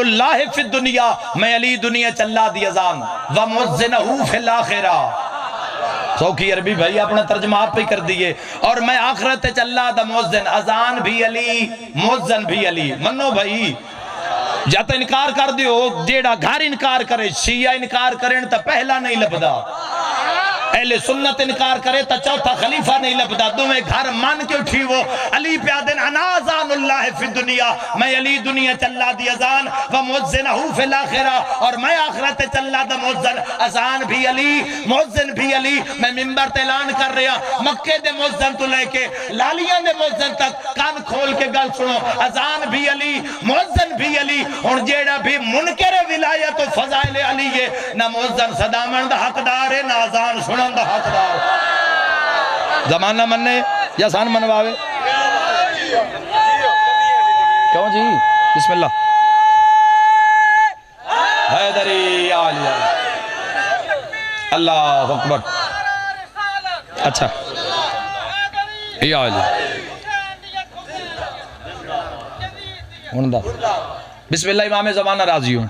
اللہ فی الدنیا میں علی دنیا چلا دی اذان ومؤذنہ فی الاخرہ سوکی عربی بھائی اپنا ترجمہ آپ پہ کر دیئے اور میں آخرت چلا دا مؤذن اذان بھی علی مؤذن بھی علی منو بھائی جاتا انکار کر دیو جیڑا گھر انکار کرے شیعہ انکار کریں تا پہلا نہیں لبدا اہل سنت انکار کرے تا چوتھا خلیفہ نہیں لبدا دومیں گھر مان کے اٹھی وہ علی پیادن انا اذان اللہ فی الدنیا میں علی دنیا چلا دی اذان ومؤذنہ فی الاخرہ اور میں آخرت چلا دا مؤذن اذان بھی علی مؤذن بھی علی میں منبر اعلان کر رہا مکے دے مؤذن تو لے کے لالیاں دے مؤذن تک کان کھول کے گل سنو اذان بھی علی مؤذن بھی علی اور جیڑا بھی منکر ولایت و فضائل علی ہے نہ مؤذن صدامن دا حقدار ہے نہ اذان سنن دا حقدار زمانہ مننے یا سان منواوے کیوں جی بسم اللہ حیدری آلیہ اللہ اکبر اچھا یہ آلیہ بسم اللہ امام زمانہ راضی ہوں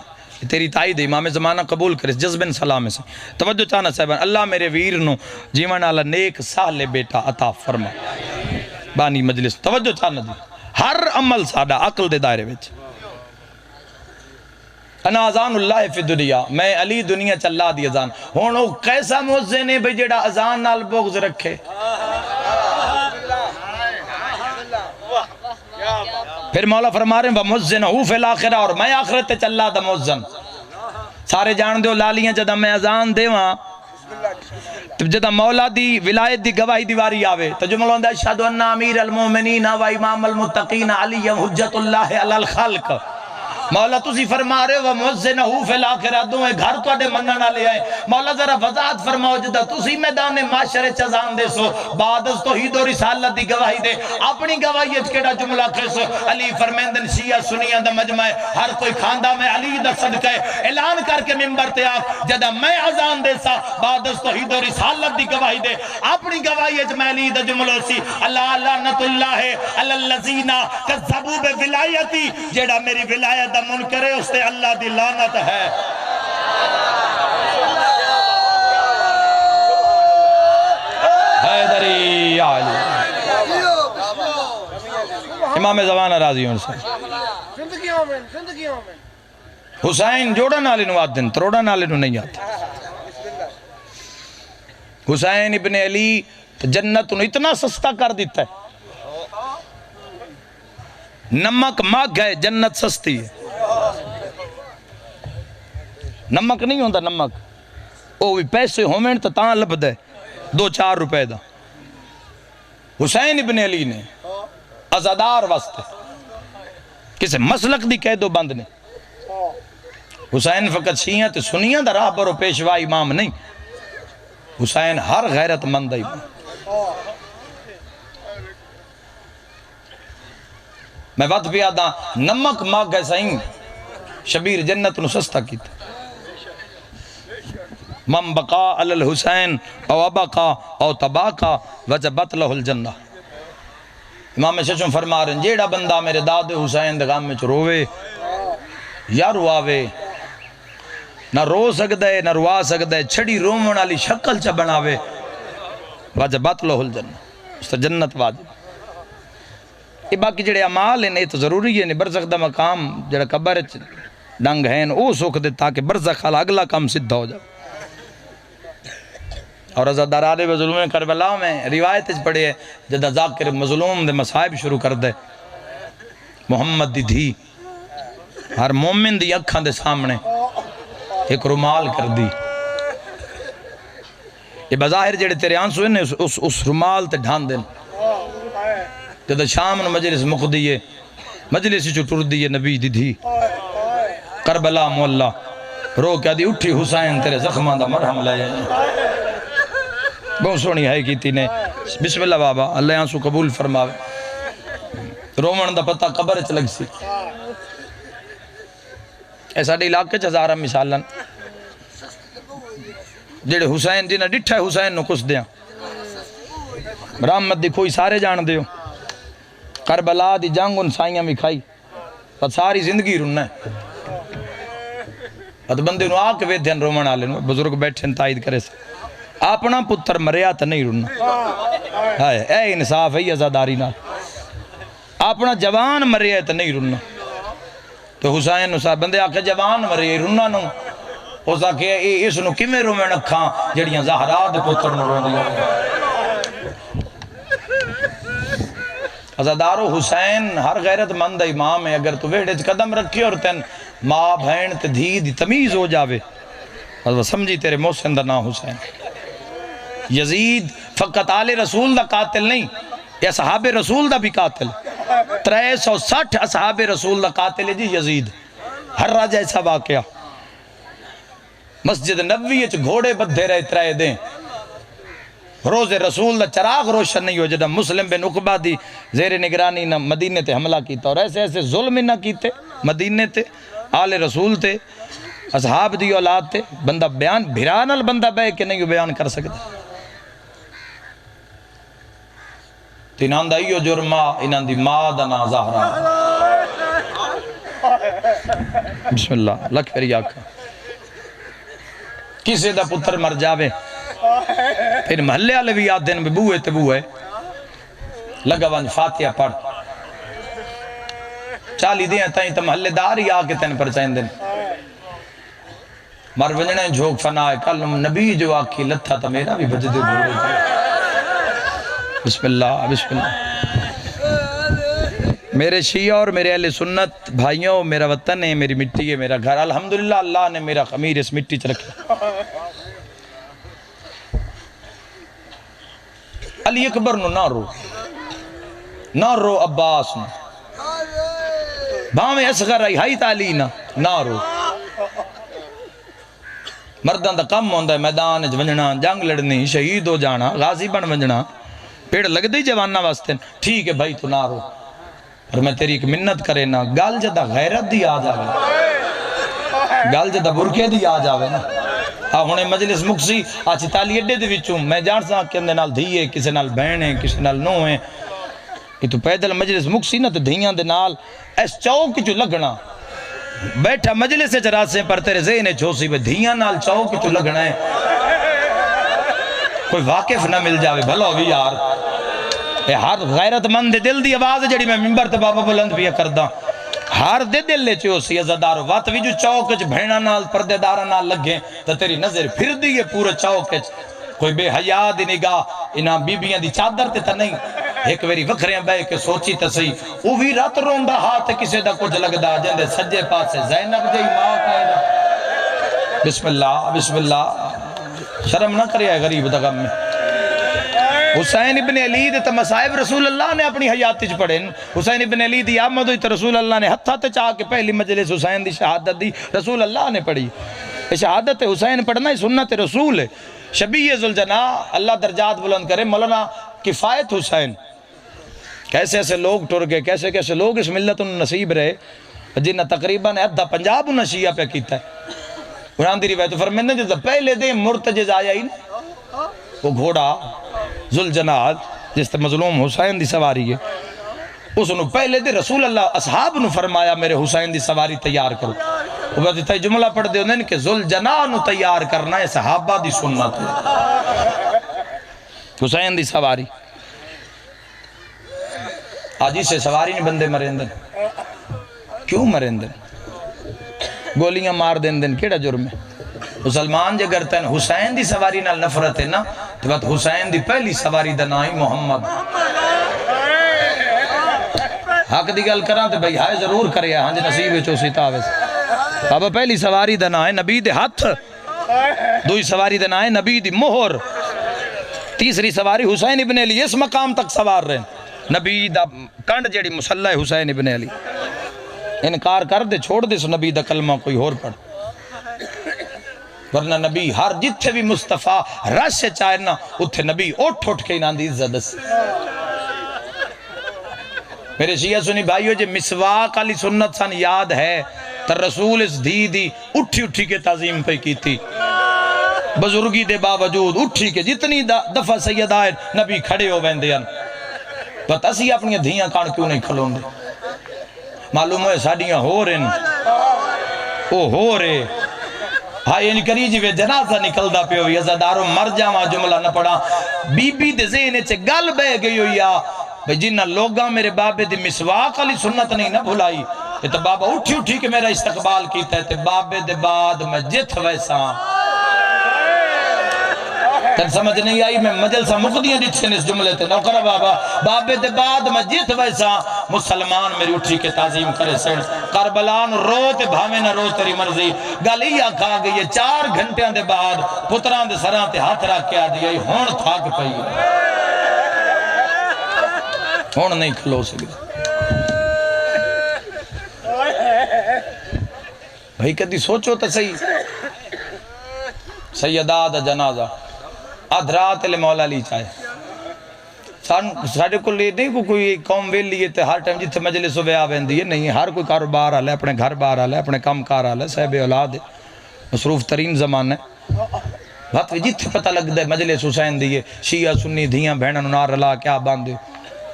تیری تائید امام زمانہ قبول کرے جذبن سلام سے توجہ چاہنا صاحبان اللہ میرے ویر نو جیون آلہ نیک سالے بیٹا عطا فرما بانی مجلس توجہ چاہنا دی ہر عمل ساڑا عقل دے دائرے وچ انا اذان اللہ فی دنیا میں علی دنیا چلا دی اذان ہونو کیسا مؤذن ہے بھئی جیڑا اذان نال بغض رکھے پھر مولا فرما رہے ہیں وَمُؤْذِنَهُ فِي الْآخِرَةِ اور میں آخرت چلا دا مؤذن سارے جان دیو لالیاں جدہ میں اذان دے وہاں جدہ مولا دی ولایت دی گواہی دیواری آوے تو جو مولا اندہ اشہدو انہ امیر المومنین و امام المتقین علی حجت اللہ علی الخلق مولا تسی فرما رہے ہو وَمُؤْذِنَهُ فِي الْآخِرَةِ دوئے گھر تو اڈے مننا لے آئے مولا ذرا وضاحت فرماؤ جدہ تسی میدان معاشرے چزان دے سو بعد از توحید و رسالت دی گواہی دے اپنی گواہی اچکیڑا جملہ کھے سو علی فرمیندن شیعہ سنیاں دا مجمع ہر کوئی کھاندہ میں علی دا صدقہ اعلان کر کے منبر تے آگ جدہ میں اذان دے سا بعد از توحید و رسالت دی گواہی دے اپنی گواہی اچ میں علی دا جملہ سی اللہ لعنت اللہ علی الذین کذبوا بولایتی جیڑا میری ولایت دا منکر ہے اس سے اللہ دی لعنت ہے حیدری آلی امام زمانہ راضی ہوں سے زندگیوں میں حسین جوڑا نالے نو آت دن تروڑا نالے نو نہیں آتا حسین ابن علی جنت انہوں اتنا سستا کر دیتا ہے نمک ماگ ہے جنت سستی ہے نمک نہیں ہوندہ نمک او بھی پیسے ہومن تو تاں لب دے 2-4 روپے دا حسین ابن علی نے ازادار واسطے کسے مسلک دی قید و بند نے حسین فقط شیعہ تے سنیاں دا راہ برو پیشوا امام نہیں حسین ہر غیرت مند امام میں وقت بھی آدھا نمک ماگ گئے سائیں شبیر جنت نو سستا کی تھا من بقا علی الحسین او ابقا او تباقا وجبت لہ الجنہ امام ششم فرما رہے ہیں جیڑا بندہ میرے داد حسین دے غام میں چروے یا رواوے نہ رو سکتا ہے نہ روا سکتا ہے چھڑی رومن والی شکل چا بناوے واجبات لہو الجنہ اس تا جنت واجب یہ باقی جڑے عمال ہیں یہ تو ضروری ہے نہیں برزخ دا مقام جڑا قبر ڈنگ ہیں او سکھ دے تاکہ برزخ والا اگلا کام سدھا ہو جائے اور عزاداران مظلوم کربلا میں روایت پڑھے جدہ ذاکر مظلوم دے مصائب شروع کر دے محمد دی دھی ہر مومن دی اکھاں دے سامنے ایک رومال کر دی یہ بظاہر جڑے تیرے آنسو ہیں اس رومال تے ڈھان دیں جدہ شام نو مجلس مق دیئے مجلس چو ٹر دیئے نبی دی دھی کربلا مولا رو کیا دی اٹھی حسین تیرے زخمان دا مرہم لے جائیں بہت سونی ہے کیتی نے بسم اللہ بابا اللہ آنسو قبول فرماوے رومن دا پتہ قبر چ لگ سی ایسا ڈی علاقے چ ہزارہ مثالن جڑے حسین جنہ ڈٹھا ہے حسین نو کس دیاں رحمت دی کوئی سارے جان دیو کربلا دی جنگ ان سائیاں بھی کھائی پر ساری زندگی رننا ہے اور بندے نو آکے وید دھین رومن آلے نو بزرگ بیٹھے تائید کرے سے اپنا پتر مریا تا نہیں رننا اے انصاف ہے عزاداری نال اپنا جوان مریا تا نہیں رننا تو حسین نو صاحب بندے آکے جوان مریا رننا نو ہو سکے اس نو کمیں رومن اکھاں جڑیاں زہرا دے پتر نو رو دیا عزادارو حسین ہر غیرت مند امام ہے اگر تو ویڑے قدم رکھے اور تین ماں بھین تے دھی دی تمیز ہو جاوے اور وہ سمجھی تیرے محسن دا نام حسین یزید فقط آل رسول دا قاتل نہیں یہ اصحاب رسول دا بھی قاتل 360 اصحاب رسول دا قاتل ہے جی یزید ہر راجہ ایسا واقعہ مسجد نبوی اچھ گھوڑے بدھے رہے ترائے دیں روز رسول دا چراغ روشن نہیں ہو جدہ مسلم بن عقبہ دی زیر نگرانی نہ مدینے تے حملہ کیتا اور ایسے ایسے ظلم نہ کیتے مدینے تے آل رسول تے اصحاب دی اولاد تے بندہ بیان بھرانل بندہ بے کہ نہیں بیان کر سکتا تینان دا ایو جرمہ انان دی ماں دا نا زہرہ بسم اللہ لکھ پھر یاکا کسے دا پتر مر جاوے پھر محلے آلے بھی یاد دن میں بوئے تے بوئے لگا وانج فاتحہ پڑھ چالی دیاں تائیں تا محلے داری آکے تین پر چاہیں دن مر ونجنے جھوک فنائے کلم نبی جو آکھی لتھا تا میرا بھی بجدے بھوڑے تھے بسم اللہ بسم اللہ میرے شیعہ اور میرے اہل سنت بھائیوں میرا وطن ہے میری مٹی ہے میرا گھر الحمدللہ اللہ نے میرا خمیر اس مٹی چ رکھا علی اکبر نو نہ رو عباس نو باویں اصغر آئی ہائی تعلی نہ رو مردان دا کم ہوندہ ہے میدان ونجنا جنگ لڑنی شہید ہو جانا غازی بن ونجنا پیڑ لگ دی جواننا واسطے ٹھیک ہے بھائی تو نہ رو اور میں تیری ایک منت کرے نا گال جدہ غیرت دی آ جاوے گال جدہ برکے دی آ جاوے نا ہونے مجلس مکسی آچی تالی اڈے دے وچوں میں جان سا کہ اندے نال دھیے کسے نال بہنے کسے نال نویں کہ تو پیدل مجلس مکسی نا تو دھیاں دے نال ایس چوک جو لگنا بیٹھا مجلس سے چراسیں پر تیرے ذہنے چھوسی بے دھیاں نال چوک جو لگنا ہے کوئی واقف نہ مل جاوے بھلو بھی یار اے ہر غیرت مند دل دی آواز جڑی میں ممبر تے بابا بلند بھی کردہ ہر دے دل لے چیو سی عزادارو وات بھی جو چوکچ بھینا نال پردے دارا نال لگیں تو تیری نظر پھر دیئے پورا چوکچ کوئی بے حیاء دی نگاہ انہاں بیبیاں دی چادر تے تا نہیں ایک ویری وکھریاں بے کے سوچی تا سی او بھی رات روندہ ہاتھ کسے دا کچھ لگ دا جندے سجے پاس سے زینب جائی ماں قائدہ بسم اللہ شرم نہ کریا غریب دا غم میں حسین ابن علی دے تا مصائب رسول اللہ نے اپنی حیاتی چ پڑھیں حسین ابن علی دی آمد ہوئی تا رسول اللہ نے ہتھا تے چاہ کے پہلی مجلس حسین دی شہادت دی رسول اللہ نے پڑھی شہادت حسین پڑھنا ہی سنت رسول ہے شبیہ ذوالجناح اللہ درجات بلند کرے مولانا کفایت حسین کیسے ایسے لوگ ٹر گئے کیسے کیسے لوگ اس ملت ان نصیب رہے جنہ تقریباً ادھا پنجاب انہا شیعہ پہ کیتا ہے قرآن دی روایت فرمیندے جیسا پہلے دے مرتجز آیا ہی وہ گھوڑا ذوالجناح جس تے مظلوم حسین دی سواری ہے اس نے پہلے دے رسول اللہ اصحاب نے فرمایا میرے حسین دی سواری تیار کرو. وہ بعد تے جملہ پڑھ دے ہوندے کہ ذوالجناح نو تیار کرنا ہے صحابہ دی سنت ہے. حسین دی سواری آج سے سواری نہیں بندے مرندن. کیوں مرندن؟ گولیاں مار دین کیڑا جرم ہے؟ مسلمان جے کرتے ہیں حسین دی سواری نال نفرت ہے نا تو بات حسین دی پہلی سواری دا نام ہی محمد. حق دی گل کراں تے بھائی ہائے ضرور کرے ہاں جے نصیب وچ اسی تاوے بابا. پہلی سواری دا نام ہے نبی دے ہاتھ، دوئی سواری دا نام ہے نبی دی مہر، تیسری سواری حسین ابن علی اس مقام تک سوار رہے. نبی دا کنڈ جیڑی مسلح حسین ابن علی انکار کر دے چھوڑ دے سو نبی دا کلمہ کوئی اور پڑھ. ورنہ نبی ہر جتھے بھی مصطفیٰ رش چاہے نا اتھے نبی اٹھ کے انہاں دی عزت دس. میرے شیعہ سنی بھائیو جے مسواک علی سنت سن یاد ہے تر رسول اس دی اٹھی کے تعظیم پہ کی تھی. بزرگی دے باوجود اٹھی کے جتنی دفعہ سید آئے نبی کھڑے ہو ویندے ہیں. بت اسی اپنی دھیاں کان کیوں نہیں کھلون دے؟ معلوم ہے ساڑیاں ہو رہے او ہو رہے ہائی ان کری جی وے جنازہ نکل دا پہ ہوئی ازاداروں مر جاواں جملہ نہ پڑا. بی بی دے ذہنے چے گل بے گئی ہوئی بھئی جنہ لوگاں میرے بابے دی مسواک علی سنت نہیں نہ بھلائی. یہ تو بابا اٹھی کہ میرا استقبال کیتا ہے تے بابے دے بعد میں جت ویسا تن سمجھ نہیں آئی. میں مجلسہ مقدیاں جتنے اس جملے تے نوکرہ بابا بابے دے بعد میں جت ویسا مسلمان میری اٹھی کے تعظیم کرے سن. کربلان رو تے بھاوے نہ رو تیری مرضی. گالی آکھا گئی 4 گھنٹیاں دے بعد پتران دے سران تے ہاتھ رکھ کے آ دیا ہون تھاک پئی ہون نہیں کھلو سکتا. بھائی کدی سوچو تو صحیح سیدہ دا جنازہ ادھرات علی مولا علی چاہے ساڑھے کو لئے نہیں کوئی قوم ویل لیے تھے ہر ٹائم جتنے مجلس ہوئے آوین دیئے نہیں. ہر کوئی کاروبار آلے اپنے گھر بار آلے اپنے کام کار آلے صاحب اولاد مصروف ترین زمان ہے. بات جتنے پتہ لگ دے مجلس حسین دیئے شیعہ سنی دھیاں بہنن نار اللہ کیا باندھے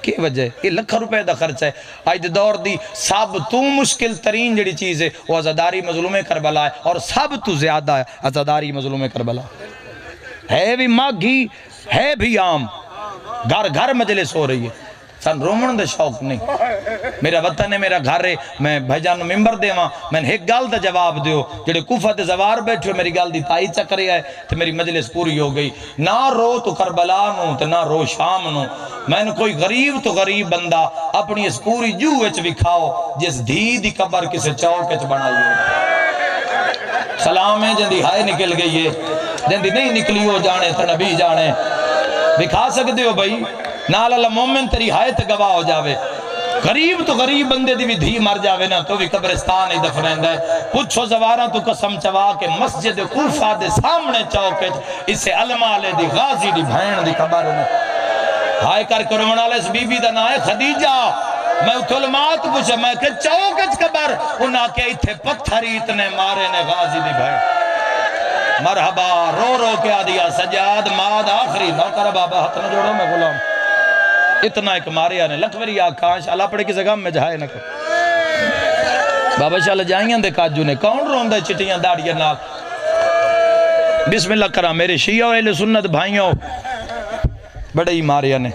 کی وجہ ہے؟ یہ لکھ روپے دا خرچ ہے. آج دور دی سب تو مشکل ترین جڑی چیز ہے وہ عزاداری مظلوم کربلا ہے اور سب تو زیادہ ہے عزاداری مظلوم کربلا ہے بھی ماگھی ہے بھی عام گھر گھر مجلس ہو رہی ہے. سن رومن دے شوق نہیں. میرا وطن ہے میرا گھر ہے میں بھائی جانو ممبر دے وہاں میں نے ایک گال دا جواب دیو جڑے کوفہ دے زوار بیٹھو میری گال دی تائی چکرے آئے تو میری مجلس پوری ہو گئی. نہ رو تو کربلا نو تو نہ رو شام نو. میں نے کوئی غریب تو غریب بندہ اپنی اس پوری جو وچ وکھاؤ جس دھی دی قبر کسے چوک وچ بنائی ہو. سلام ہے جندی ہائے نکل گئی ہے جندی نہیں نکلی ہو جانے تو نبی جانے دکھا سکتے ہو بھائی نال اللہ مومن تیری حایت گواہ ہو جاوے. غریب تو غریب بندے دی بھی دھی مر جاوے نا تو بھی قبرستان ہی دفنین ہے. پوچھو زواراں تو قسم چوا کے مسجد کوفہ دے سامنے چوکے اسے علماء لے دی غازی دی بھین دی قبر میں ہائے کر کرمن والے اس بی بی دا نام ہے خدیجہ. میں اتھے علماء تو پوچھا میں کہ چوکے قبر انہاں کے اتھے پتھری اتنے مارے نے غازی دی بھین. مرحبا رو رو کیا دیا سجاد ماد آخری نوکر بابا ہاتھ نہ جوڑو میں غلام اتنا ایک ماریا نے لکھوری آکھاں شاءاللہ پڑے کسی غم میں جہائے نہ کر بابا شاءاللہ جائیاں دے کاجو نے کون رون دے چٹیاں داڑیاں نال. بسم اللہ کرام میرے شیعہ و اہل سنت بھائیوں بڑے ہی ماریا نے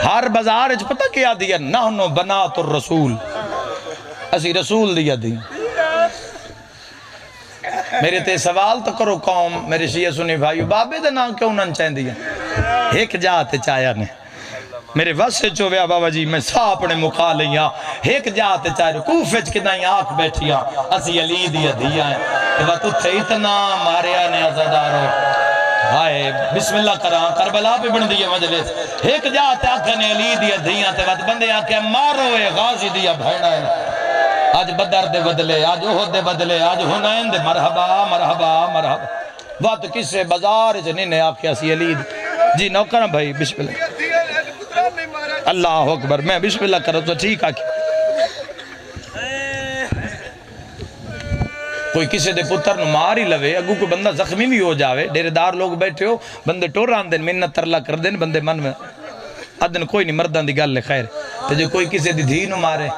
ہر بازار اچھ پتہ کیا دیا نحنو بنات الرسول اسی رسول دیا دیا. میرے تے سوال تو کرو قوم میرے شیعہ سنی بھائیو بابے دا نام کیوں نہ چاہیں دیا ایک جاتے چاہیا نے میرے واسے چویا بابا جی میں سا اپنے مکھا لیا ایک جاتے چاہے کوفچ کدائیں آنکھ بیٹھیا اسی علی دیا دیا ہے تو وہ تُتھے اتنا ماریا نے عزادارو ہائے بسم اللہ کران کربلا پہ بن دیا مجلس ایک جاتے آنکھ نے علی دیا دیا تو وہ بندے آنکھ مارو اے غازی دیا بھیڑا ہے. آج بدر دے بدلے آج احد دے بدلے آج حنین دے مرحبا مرحبا مرحبا وقت کسے بازار جنہیں نے آکھیا سی علی جی نوکرہ بھائی بسم اللہ اللہ اکبر میں بسم اللہ کرو تو ٹھیک آکھی کوئی کسے دے پتر نو مار ہی لوے اگو کو بندہ زخمی بھی ہو جاوے ڈیرے دار لوگ بیٹھے ہو بندے ٹوران دن منت ترلا کر دن بندے من میں ادن کوئی نہیں مردان دی گل لے خیر تو جو کوئی کسی دی دھی نو مارے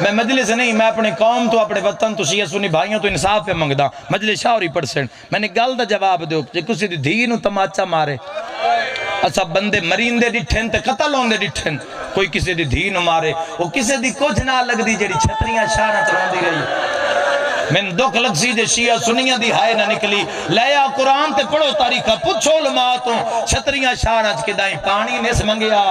میں مجلس نہیں میں اپنے قوم تو اپنے وطن تو شیعہ سنی بھائیوں تو انصاف پہ منگدا مجلس شاوری پرسنٹ میں نے گل دا جواب دیو جو کسی دی دھی نو تماچا مارے اسا بندے مرین دے ڈٹھن تے قتل ہون دے ڈٹھن کوئی کسی دی دھی نو مارے وہ کسی دی کچھ نہ لگ دی جڑی چھتریاں شارہ چلان دی رہی میں دکھ لگ سی جے شیعہ سنیاں دی ہائے نہ نکلی لیا قرآن تے پڑھو تاریخہ پچھو علماء تو چھتریاں شارہ چ کے دائیں پانی نس منگیا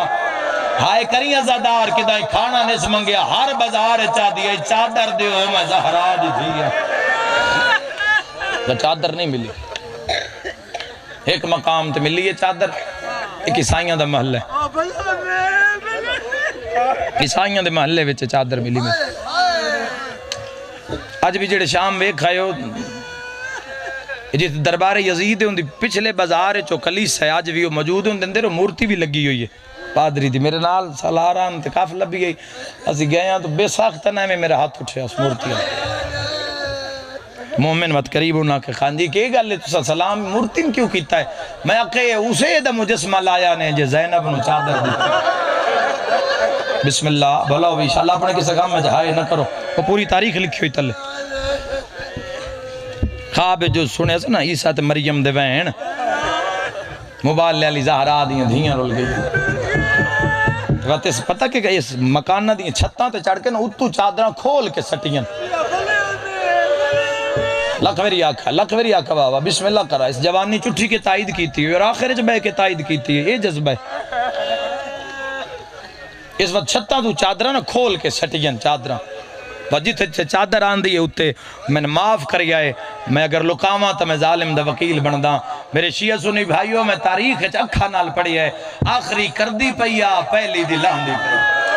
ہائے کریاں زادار کے دائیں کھانا نس منگیا ہر بازار چاہ دیا چادر دیو میں زہرا دی تھی تو چادر نہیں ملی ایک مقام تے ملی ہے چادر ایک عیسائیاں دا محل ہے عیسائیاں دے محلے وچ چادر ملی میں آج بھی جڑے شام ویک کھائے ہو جس دربار یزید ہوں دی پچھلے بازار چو کلیس ہے آج بھی وہ موجود ہوں دن دیر مورتی بھی لگی ہوئی ہے پادری تھی میرے نال سالاران تے کافی لبی گئی اسی گئے ہیں تو بے ساختہ نہ میں میرے ہاتھ اٹھے اس مورتی مومن وقت قریب ہونا کہ خان جی کہ گل تو سلام مورتی کیوں کیتا ہے میں کہ اسے دا مجسمہ لایا نے جے زینب نو چادر دی بسم اللہ بھلا ہوئی انشاءاللہ اپنے کسی کام میں جہائے نہ کرو وہ پوری تاریخ لکھی ہوئی تلے خواب جو سنے سے نا عیسیٰ تے مریم دے وین موبائل لے لی زہرا دیاں دھیاں رول گئی وقت اس پتہ کہ اس مکانہ دیاں چھتاں تے چڑھ کے نا اتو چادرہ کھول کے سٹیاں لکھوری آکھا بابا بسم اللہ کرا اس جوانی چٹھی کے تائید کیتی ہے اور آخر جب ہے کہ تائید کیتی ہے یہ جذبہ ہے اس وقت چھتاں تو چادرہ نا کھول کے سٹیاں چادرہ وجہ چادر آن دی ہے اتے میں نے معاف کر گیا ہے میں اگر لکاواں تو میں ظالم دا وکیل بنداں میرے شیعہ سنی بھائیوں میں تاریخ اکھا نال پڑھی ہے آخری کردی پیا پہلی دی لاندی پیا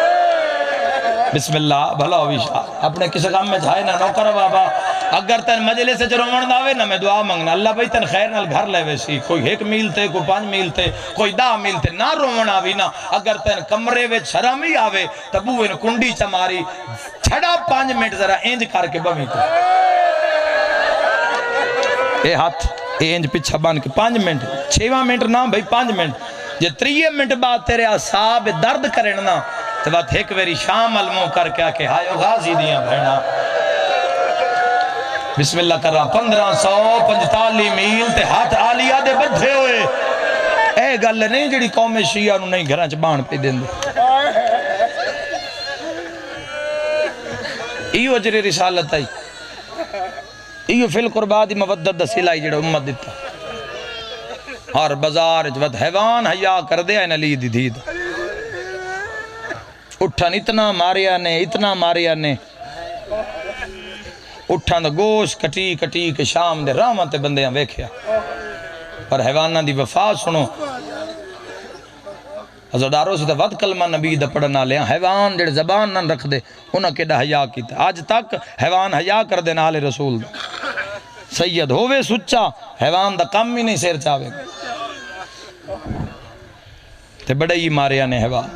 بسم اللہ بھلا ہوئی شاہ اپنے کسی کام میں جھائے نہ نوکر بابا اگر تن مجلے سے رومن داوے نہ میں دعا منگنا اللہ بھائی تن خیر نال گھر لے ویسی کوئی 1 میل تے کوئی 5 میل تے کوئی 10 میل تے نہ رومن آوی نہ اگر تن کمرے وچ شرمی آوے تبو ان کنڈی چماری چھڑا 5 منٹ ذرا اینج کر کے بمی تے اے ہاتھ اینج پچھا بان کے 5 منٹ 6 منٹ نہ بھائی 5 منٹ جے 3 منٹ بعد تیرے اعصاب درد کرنا تو بات ایک ویری شام علموں کر کے آکے ہائیو غازی دیاں بھینا بسم اللہ کر رہا 1545 میل تے ہاتھ آلیہ دے بدھے ہوئے اے گل نہیں جڑی قوم شیعہ نو نہیں گھراں چ بان پہ دین دے ایو اجر رسالت آئی ایو فی القربہ دی مودت دا سلائی جڑا امت دیتا اور بازار جوت حیوان حیاء کر دیا ان علی دی دید اٹھن اتنا ماریا نے اٹھن دا گوشت کٹی کٹی کے شام دے رامہ تے بندیاں ویکھیا پر حیوانہ دی وفا سنو حضرداروں سے وقت کلمہ نبی دا پڑھنا لیا حیوان جڑے زبان نہ رکھ دے انہاں کیڑا حیاء کیتا آج تک حیوان حیاء کر دے نال رسول دا سید ہووے سچا حیوان دا کم ہی نہیں سیر چاوے تے بڑے ہی ماریا نے حیوان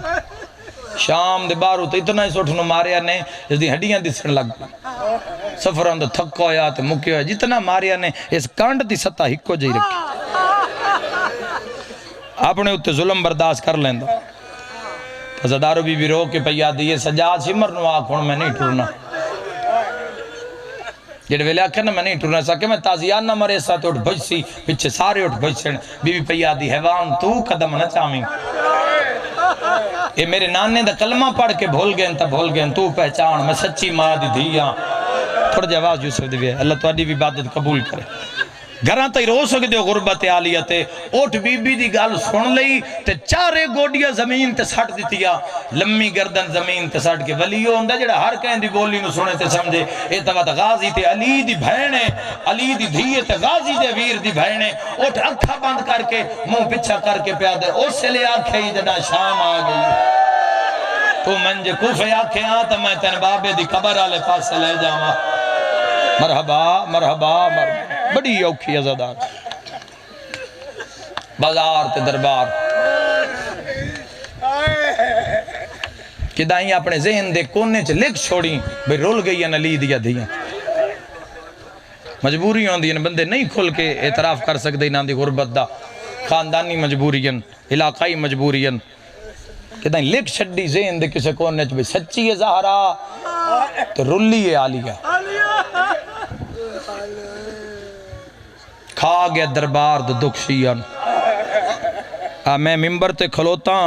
شام دے بارو تو اتنا ہی سوٹھنو ماریا نے جس دی ہڈیاں دسن لگ گئی سفران دا تھکا ہویا تے مکی ہویا جتنا ماریا نے اس کانڈ دی سطح ہکو جائی رکھی اپنے اتے ظلم برداشت کر لیندہ حضردارو بھی رو کے پیا دیئے سجاد شمر نو آکھون میں نہیں ٹھورنا جڑے ویلے آکھے نا میں نہیں ٹھورنا ساکے میں تازیان نہ مرے ساتھ اٹھ بھج سی پچھے سارے اٹھ بھج سن بی پیا دی حیوان تو قدم نہ چاہیں اے میرے نانے دا کلمہ پڑھ کے بھول گئے تو پہچان میں سچی ماں دی دھیاں تھوڑا جواز یوسف دی اللہ تواڈی بھی عبادت قبول کرے گھراں تے رو سکدے ہو غربت عالیہ تے اوٹ بی بی دی گل سن لئی تے چارے گوڈیاں زمین تے سٹ دتیا لمبی گردن زمین تے سٹ کے ولیو ہوندا جڑا ہر کہیں دی بولی نو سنے تے سمجھے اے تے غازی تے علی دی بہنے علی دی دھی تے غازی دے ویر دی بہنے اوٹ اکھا بند کر کے منہ پیچھے کر کے پیا دے اس لے آکھے جڑا شام آ گئی تو منج کوفے آکھے ہاں تے میں تن بابے دی قبر والے پاسے لے جاواں مرحبا مرحبا مرحبا بڑی اوکھی عزادار بازار تے دربار کہ دائیں اپنے ذہن دے کونے چ لکھ چھوڑیں بھئی رول گئی ہیں علی دیا دیا مجبوری ہوندی ہیں بندے نہیں کھل کے اعتراف کر سکتے نہ دی غربت دا خاندانی مجبوری ہیں علاقائی مجبوری ہیں کہ تائیں لکھ چھڑی ذہن دے کسے کونے چ بھی سچی ہے زہرا تو رلی ہے عالیہ کھا گیا دربار دے دکھ شیعن میں ممبر تے کھلوتا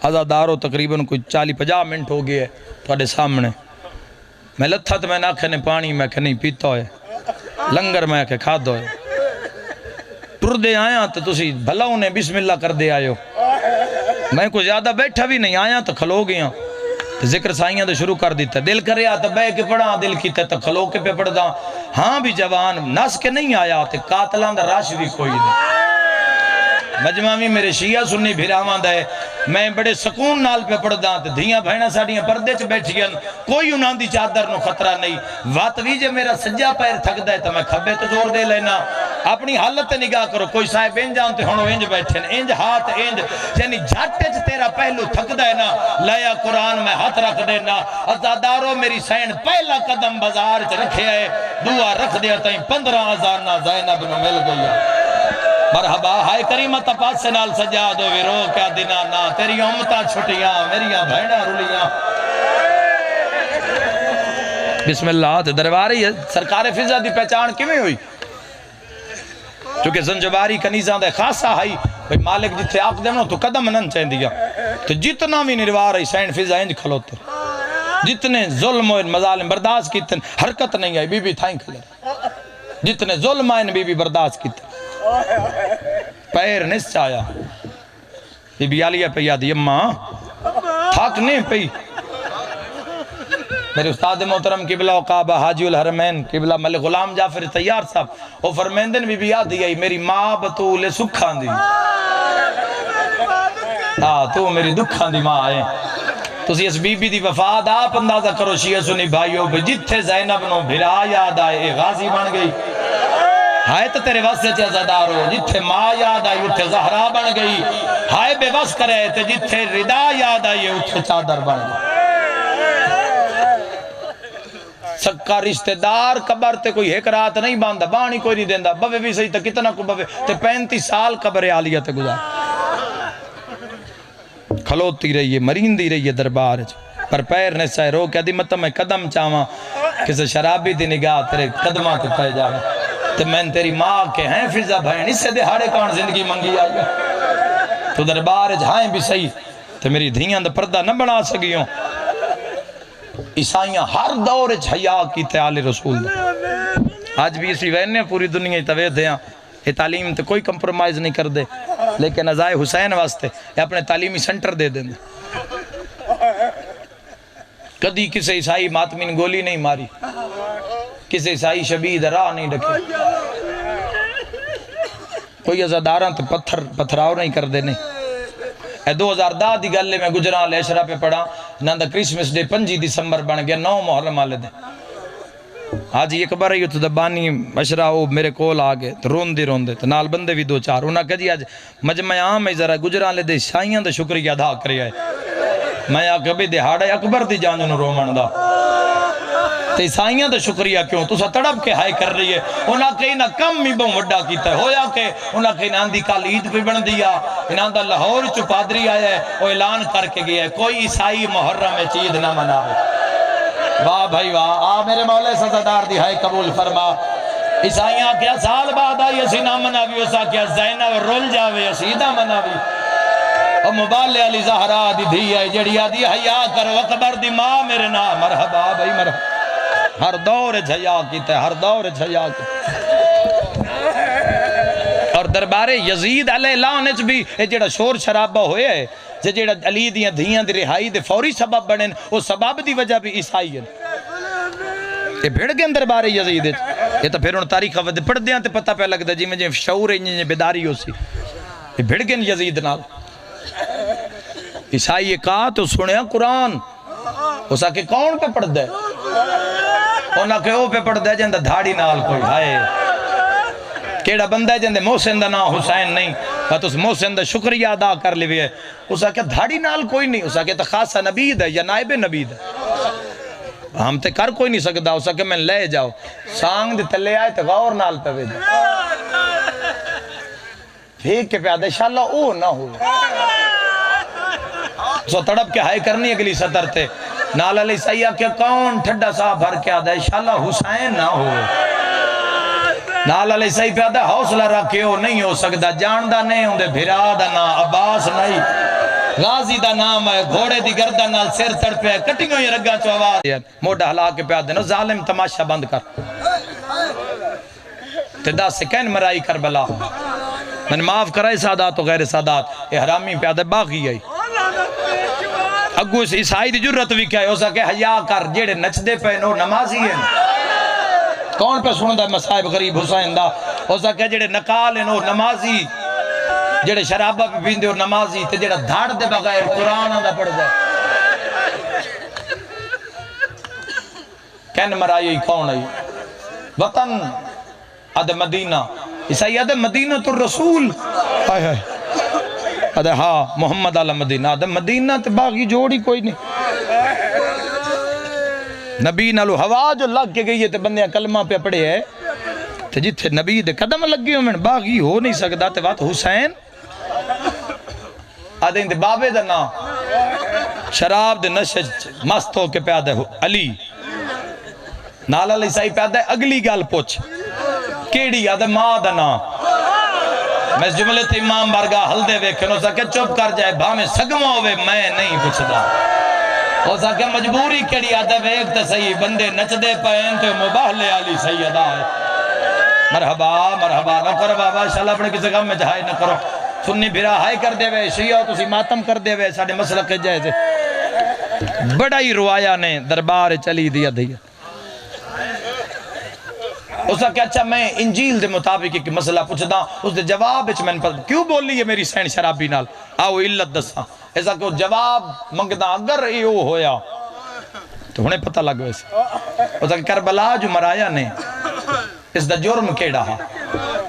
ازادارو تقریباً کوئی 40-50 منٹ ہو گئے تھوڑے سامنے میں لتھا تو میں نہ کھنے پانی میں کہ نہیں پیتا ہوئے لنگر میں کہ کھا دو ٹر دے آیا تو تسی بھلا انہیں بسم اللہ کر دے آئے ہو میں کوئی زیادہ بیٹھا بھی نہیں آیا تو کھلو گیا ذکر سائیاں تو شروع کر دیتا دل کرے آتا بے کے پڑھا دل کیتا تو کھلو کے پہ پڑھ دا ہاں بھی جوان نس کے نہیں آیا تے قاتلان دا راش بھی کوئی نہیں مجمع میں میرے شیعہ سنی بھیراوان دے میں بڑے سکون نال پہ پڑھ دا تے دھیاں بھائنہ ساڑیاں پردے چ بیٹھیاں کوئی انہاں دی چادر نو خطرہ نہیں واتوی جے میرا سجا پیر تھک دے تو میں کھبے تو زور دے لینا اپنی حالت نگاہ کرو کوئی صاحب انج آنتے ہونو انج بیٹھے انج ہاتھ انج یعنی جھاٹے چ تیرا پہلو تھک دے نا لیا قرآن میں ہاتھ رکھ دینا ازادارو میری سین پہلا قدم بازار چ رکھے آئے دعا رکھ دیا تائیں 15 ازارنا زینب نو مل گیا مرحبا ہائے کریمہ تپاس سے نال سجا دو ویرو کیا دینا نا تیری امتہ چھٹیاں میریاں بھینہ رلیاں بسم اللہ درباری سرکار فضا دی پہچان کیویں ہوئی چونکہ زنجباری کنیزاں دے خاصا ہائی بھئی مالک جتھے آپ دینا تو قدم نن چاہیں دیا تو جتنا بھی نروار ہے سین فضا انج کھلوتے جتنے ظلم و مظالم برداشت کیتے حرکت نہیں آئی بی بی تھائیں کھلے جتنے ظلم آئین بی بی برداشت کیتے پیر نس چایا بی بی آلیہ پہ یاد یماں تھاک نہیں پئی میرے استاد محترم قبلہ وقابہ حاجی الحرمین قبلہ ملک غلام جعفر تیار صاحب وہ فرمیندن بی بی یاد دیئی میری ماں بطول سکھان دی تو میری دکھان دی ماں آئے تسی اس بی بی دی وفاد آپ اندازہ کرو شیعہ سنی بھائیو جتھے زینب نو بھرا یاد آئے غازی بن گئی ہائے تو تیرے واسطے چاہ زدارو جتھے ماں یاد آئی اتھے زہرا بن گئی ہائے بے وس کرے تے جتھے ردا یاد آئی اتھے چادر بن گئی سکا رشتہ دار قبر تے کوئی ایک رات نہیں باندھا بانی کوئی نہیں دیندہ بوے بھی صحیح تا کتنا کو بوے تے 35 سال قبر عالیہ تے گزار کھلوتی رہی ہے مرین دی رہی ہے دربار پر پیر نے سائے رو کیا دی مطلب میں قدم چاہاں کسے شرابی دی نگاہ تیرے قدمہ تے پہ جاوے تو میں تیری ماں کے ہیں فضا بھائن اس سے دہاڑے کون زندگی منگی آئی تو دربار جہائیں بھی صحیح تو میری دھیاں دا پردہ نہ بنا سکیوں عیسائیاں ہر دور حیا کی تعالی رسول دا آج بھی اسی وینے پوری دنیا توید ہیں یہ تعلیم تے کوئی کمپرومائز نہیں کر دے لیکن ازائے حسین واسطے یہ اپنے تعلیمی سنٹر دے دیں کدی کسے عیسائی ماتمین گولی نہیں ماری کسے عیسائی شبید راہ نہیں ڈکے کوئی ازاداران تو پتھراؤ نہیں کر دینے 2010 دی گلے میں گجران لیشرہ پہ پڑھا ناندہ کرسمس ڈے 5 دسمبر بن گیا 9 محرم آلے دے آج یہ کبر رہی تو دبانی مشرہ ہو میرے کول آگے تو روندے تو نال بندے بھی 2-4 انہاں کہا جی آج مجمع عام ہے ذرا گجران لے دے شائیاں دے شکریہ ادا کرے آئے میں آگے بھی دہاڑے اکبر دی جانجنو رومن دا تو عیسائیاں دا شکریہ کیوں تو سا تڑپ کے ہائے کر رہی ہے انہاں کہیں نہ کم ہی بہن وڈا کیتا ہے ہویا کہ انہاں کہیں نہ دی کال عید پہ بن دیا انہاں دا لاہور چو پادری آیا ہے وہ اعلان کر کے گیا ہے کوئی عیسائی محرم میں چید نہ مناوے واہ بھائی واہ میرے مولا سزادار دی ہائے قبول فرما عیسائیاں کیا سال بعد آئی اسی نہ مناوی اسا کیا زینب رول جاوے اسی نہ مناوی اور مبالے علی زہرا دی دھی ہے جڑی آدھی حیا کرو اکبر دی ماں میرے نام مرحبا بھائی مرحبا ہر دور جھیا کیتا ہے ہر دور جھیا کیتا ہے اور دربار یزید علیہ لعنت بھی یہ جڑا شور شرابہ ہوئے ہے جڑا علی دیاں دھیاں دی رہائی دے فوری سبب بڑھیں وہ سبب دی وجہ بھی عیسائی ہے یہ بھیڑ گئے دربار یزید یہ تو پھر ان تاریخ پڑھ دیاں تے پتہ پہ لگ دا جی میں جی شعور ہے بیداری ہو سی یہ بھیڑ گئے یزید نال عیسائی کہا تو سنیا قرآن اسا کہ کون پہ پڑھ دے انہاں کہ او پہ پڑھ دے جندہ دھاڑی نال کوئی ہائے کیڑا بندہ جندے محسن دا نام حسین نہیں تو اس محسن دا شکریہ ادا کر لیوی ہے اسا کہ دھاڑی نال کوئی نہیں اسا کہ خاصا نبید ہے یا نائب نبید ہے ہم تے کر کوئی نہیں سکتا اسا کہ میں لے جاؤ سانگ دے تلے آئے تے غور نال پہ وے پھیک کے پیادے انشاءاللہ او نہ ہوئے سو تڑپ کے ہائے کرنی اگلی سطر تے نال علی سیاح کہ کون ٹھڈا صاحب بھر کے آدھا انشاءاللہ حسین نہ ہو نال علی سیاح پہ آدھا حوصلہ رکھے ہو نہیں ہو سکتا جاندہ نہیں ہوں دے بھرا دا نا عباس نہیں غازی دا نام ہے گھوڑے دی گردن نال سر تڑ پہ کٹنگوں یہ رگا چو آواز موڑا ہلا کے پہ آدھے نو ظالم تماشا بند کر تدا سے کین مرائی کربلا میں نے معاف کرائے سادات و غیر سادات احرامی پہ آدھے باغی آئی اگو اس عیسائی دی جرت بھی کیا ہے ہو سکے حیاء کر جیڑے نچ دے پہ نو نمازی ہیں کون پہ سنندہ مسائب غریب حسین دا ہو سکے جیڑے نکال ہیں نو نمازی جیڑے شرابہ پہ پیندے اور نمازی تے جیڑا دھاڑ دے بغیر قرآن آدھا پڑھ دے کین مرائی کون آئی وطن آدھے مدینہ عیسائی آدھے مدینہ تو رسول آئے آئے آدھے ہاں محمد علی مدینہ آدھے مدینہ تے باغی جوڑی کوئی نہیں نبی نالو ہوا جو لگ کے گئی ہے تے بندیاں کلمہ پہ پڑے ہے تے جتھے نبی دے قدم لگ گئی ہوں میں باغی ہو نہیں سکتا تے بات حسین آدھے انتے بابے دا نا شراب دے نشج مست ہو کے پہ آدھے علی نالا علی صاحب پہ آدھے اگلی گال پوچھ کیڑی آدھے ماں دا نا میں اس جملے تے امام بارگاہ حل دے ویکھنو سکے چپ کر جائے بھامے سگمہ ہوئے میں نہیں پوچھدا ہو سکے مجبوری کیڑی آدھے ویک تے صحیح بندے نچ دے پہن تے مباہلے علی سیدہ ہے مرحبا مرحبا نہ کرو بابا انشاءاللہ اپنے کسی غم میں جہائی نہ کرو سنی بھرا ہائی کر دے وے شیعہ تسی ماتم کر دے وے ساڑھے مسلک کے جائے سے بڑا ہی روایا نے دربار چلی دیا دیا اس کا کہ اچھا میں انجیل دے مطابق ایک مسئلہ پوچھدا اس دے جواب اچھ میں نے پتا کیوں بول لی ہے میری سین شرابی نال آؤ علت دسا ایسا کہ وہ جواب منگدا اگر یہ ہویا تو انہیں پتہ لگ ویسے اس کا کہ کربلا جو مرایا نے اس دا جرم کیڑا ہا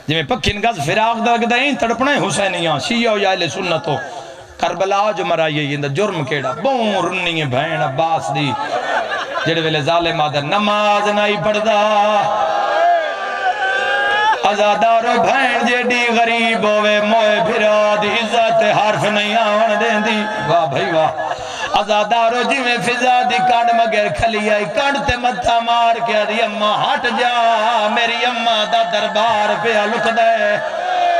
جی میں پکھن گز فراغ دا گدائیں تڑپنا حسینیاں شیعہ یا اہل سنت ہو کربلا جو مرائی ہے دا جرم کیڑا بون رنی ہے بہن عباس دی جڑے ویلے ظالم آدھر نماز نہیں پڑھدا ازادارو بھین جیڑی غریب ہوئے موئے بھرا دی عزت حرف نہیں آن دیں دی واہ بھائی واہ ازادارو جی میں فضا دی کانڈ مگر کھلی آئی کانڈ تے مدھا مار کے دی اممہ ہٹ جا میری اممہ دا دربار پہ لک دے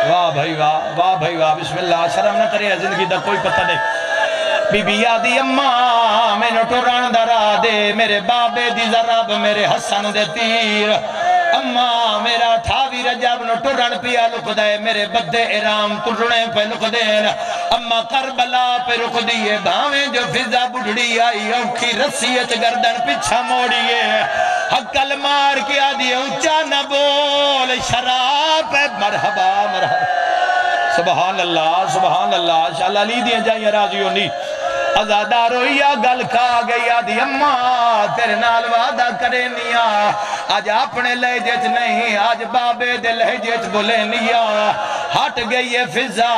واہ بھائی واہ بسم اللہ شرم نہ کرے زندگی دا کوئی پتہ نہیں بی بی آدھی اممہ میں نٹو ران درا دے میرے بابے دی ذراب میرے حسن دے تیر اممہ میرا تھاوی رجب نو ٹرن پیا لک دے میرے بدے ارام ترنے پہ لک دین اممہ کربلا پہ رک دیئے بھاویں جو فضا بڑھڑی آئی اوکھی رسیت گردن پچھا موڑیے حقل مار کیا دیئے اچھا نہ بول شراب پہ مرحبا سبحان اللہ شاءاللہ لی دیئے جائیں راضی ہونی ازادارو یا گل کھا گئی آدھی اممہ تیرے نال وعدہ کرے نیا آج اپنے لہجت نہیں آج بابے دے لہجت بولے نیا ہٹ گئی فضا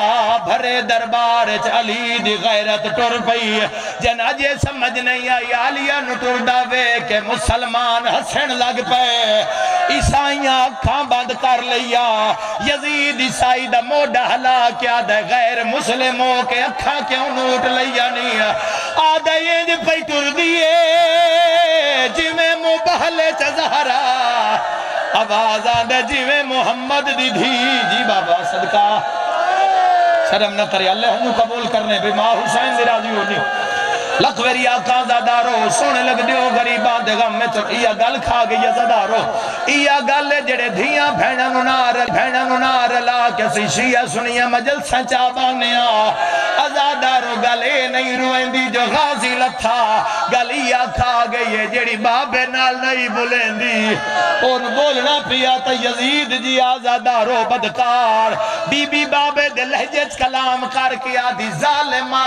بھرے دربار علی دی غیرت ٹر پئی جن اجے سمجھ نہیں آئی آلیہ نٹر داوے کہ مسلمان ہسن لگ پے عیسائیاں کھاں بند کر لیا یزید عیسائی دا موڈا ہلا کیا دے غیر مسلموں کے اکھاں کیوں نوٹ لیا نہیں آدھا یہ جی پئی ٹر دیئے جی میں مبہلے چزہرا آواز آدھا جی میں محمد دی دھی جی بابا صدقہ شرم نہ کرے اللہ ہنو قبول کرنے بھی ماں حسین دی راضی ہونی لکھوری آقا زادارو سونے لگ دیو غریبان دے غم میں تو یہ گل کھا گئی زادارو یہ گل جڑے دھیاں بھینن نار لا کسی شیعہ سنیا مجل سچا بانیا ازادارو گلے نہیں روئیں دی جو غازی لتھا گلیا کھا گئی ہے جڑی بابے نال نہیں بولیں دی اور بولنا پیا تا یزید جی آزادارو بدکار بی بی بابے دے لہجت کلام کر کیا دی ظالمہ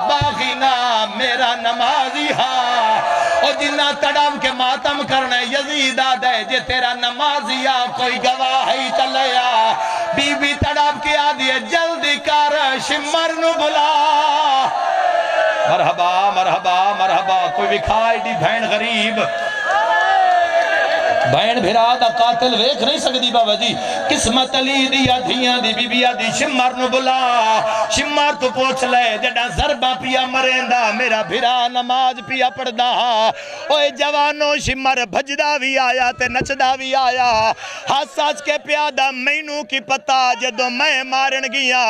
باغینا میرا نمازی ہاں اور جنہ تڑام کے ماتم کرنے یزید آدھے جے تیرا نمازی ہاں کوئی گواہی چلیا بی بی تڑام کی آدھی جلدی کر شمر نو بلا مرحبا کوئی بھی کھائی دی بہن غریب بین بھرا دا قاتل ویکھ نہیں سکتی بابا جی قسمت علی دیا دھیاں دی بی بیا دی شمار نو بلا شمار تو پوچھ لے جڑا ضربہ پیا مریندا میرا بھرا نماز پیا پڑھدا اوے جوانو شمار بھجدا بھی آیا تے نچدا بھی آیا ہاتھ ساچ کے پیادا مینوں کی پتا جدو میں مارن گیا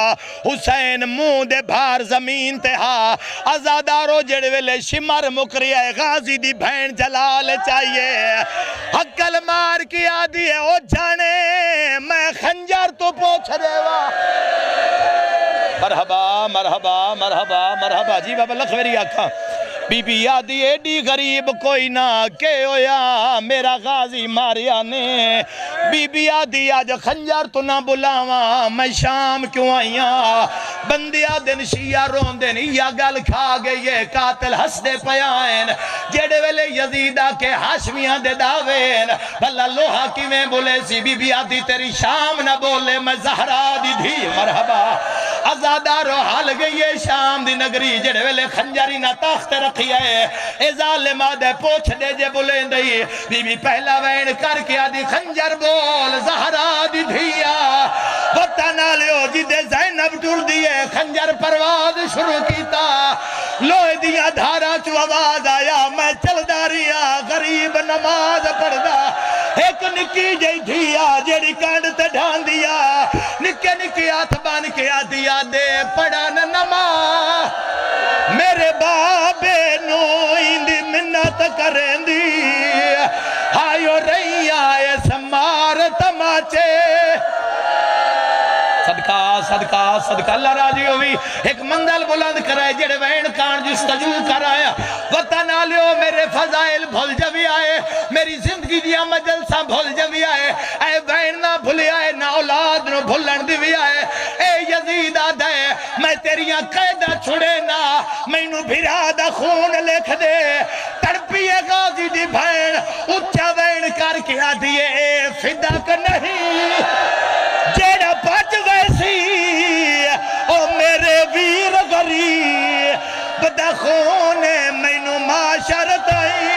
حسین منہ دے بھار زمین تے ہا آزادارو جڑے ویلے شمار مکری ہے غازی دی بہن جلال چاہیے حقل مار کی آدھی ہے او جانے میں خنجر تو پوچھ رہا مرحبا مرحبا مرحبا مرحبا جی بابا لکھویری آکھا بی بی آدھی ایڈی غریب کوئی نہ کہ ہویا میرا غازی ماریا نے بی بی آدھی آج خنجر تو نہ بلاواں میں شام کیوں آئیاں بندیا دن شیعہ رون دن یا گل کھا گئے قاتل ہس دے پیائن جیڑے ویلے یزیدہ کے حاشمیاں دے داوین بھلا لوہا کی میں بولے سی بی بی آدھی تیری شام نہ بولے میں زہرا دی دھی مرحبا ازادارو حال گئی شام دی نگری جڑے ویلے خنجری نہ تاخت رکھی ہے اے ظالمہ دے پوچھ دے جے بولیں دئی بی بی پہلا وین کر کے آدھی خنجر بول زہرا دی دھیا بطانا لیو جی دے زینب ٹور دیئے خنجر پرواز شروع کیتا لوہ دیا دھارا چو آواز آیا میں چل داریا غریب نماز پڑھ دا ایک نکی جی دھیا جیڑی کانڈ تے ڈھان دیا نکے نکی آتھ بان کے آدھیا دے پڑھان نماز میرے بابے نو اندی منت کریں دی ہائیو رہی آئے سمار تماچے صدقہ صدقہ صدقہ اللہ راضی ہوئی ایک مندل بلند کرائے جڑے وین کان جستجو کرایا وطن آلیو میرے فضائل بھول جوی آئے میری زندگی دیا مجلسہ بھول جوی آئے اے وین نہ بھولی آئے نہ اولاد نہ بھولن دیوی آئے اے یزید آدھے میں تیریاں قیدہ چھڑے نا میں نو بھرادہ خون لکھ دے تڑپیے غازی دی بھین اچھا وین کر کے آدھیے اے فدق نہیں جیڑا بچ ویسی او میرے ویر غری بدا خون مینو معاشرت آئی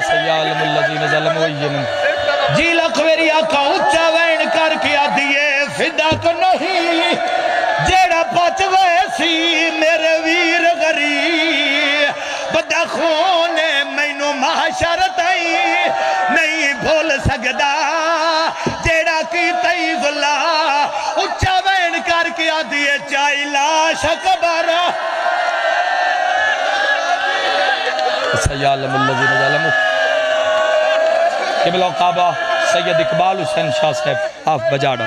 سیالم اللذین ظلم ویمن جی لکھویری آقا اچھا وین کر کے آدھیے فدق نہیں جیڑا بچ ویسی میرے ویر غری بدا خون مینو معاشرت آئی نہیں بھول سکدا جیڑا کی تئی ظلہ اچھا وین کر کے آدھیے چاہی لاش کبارا سیالم اللذین ظلمو قبلہ کعبہ سید اقبال حسین شاہ صاحب آپ بجا ڈال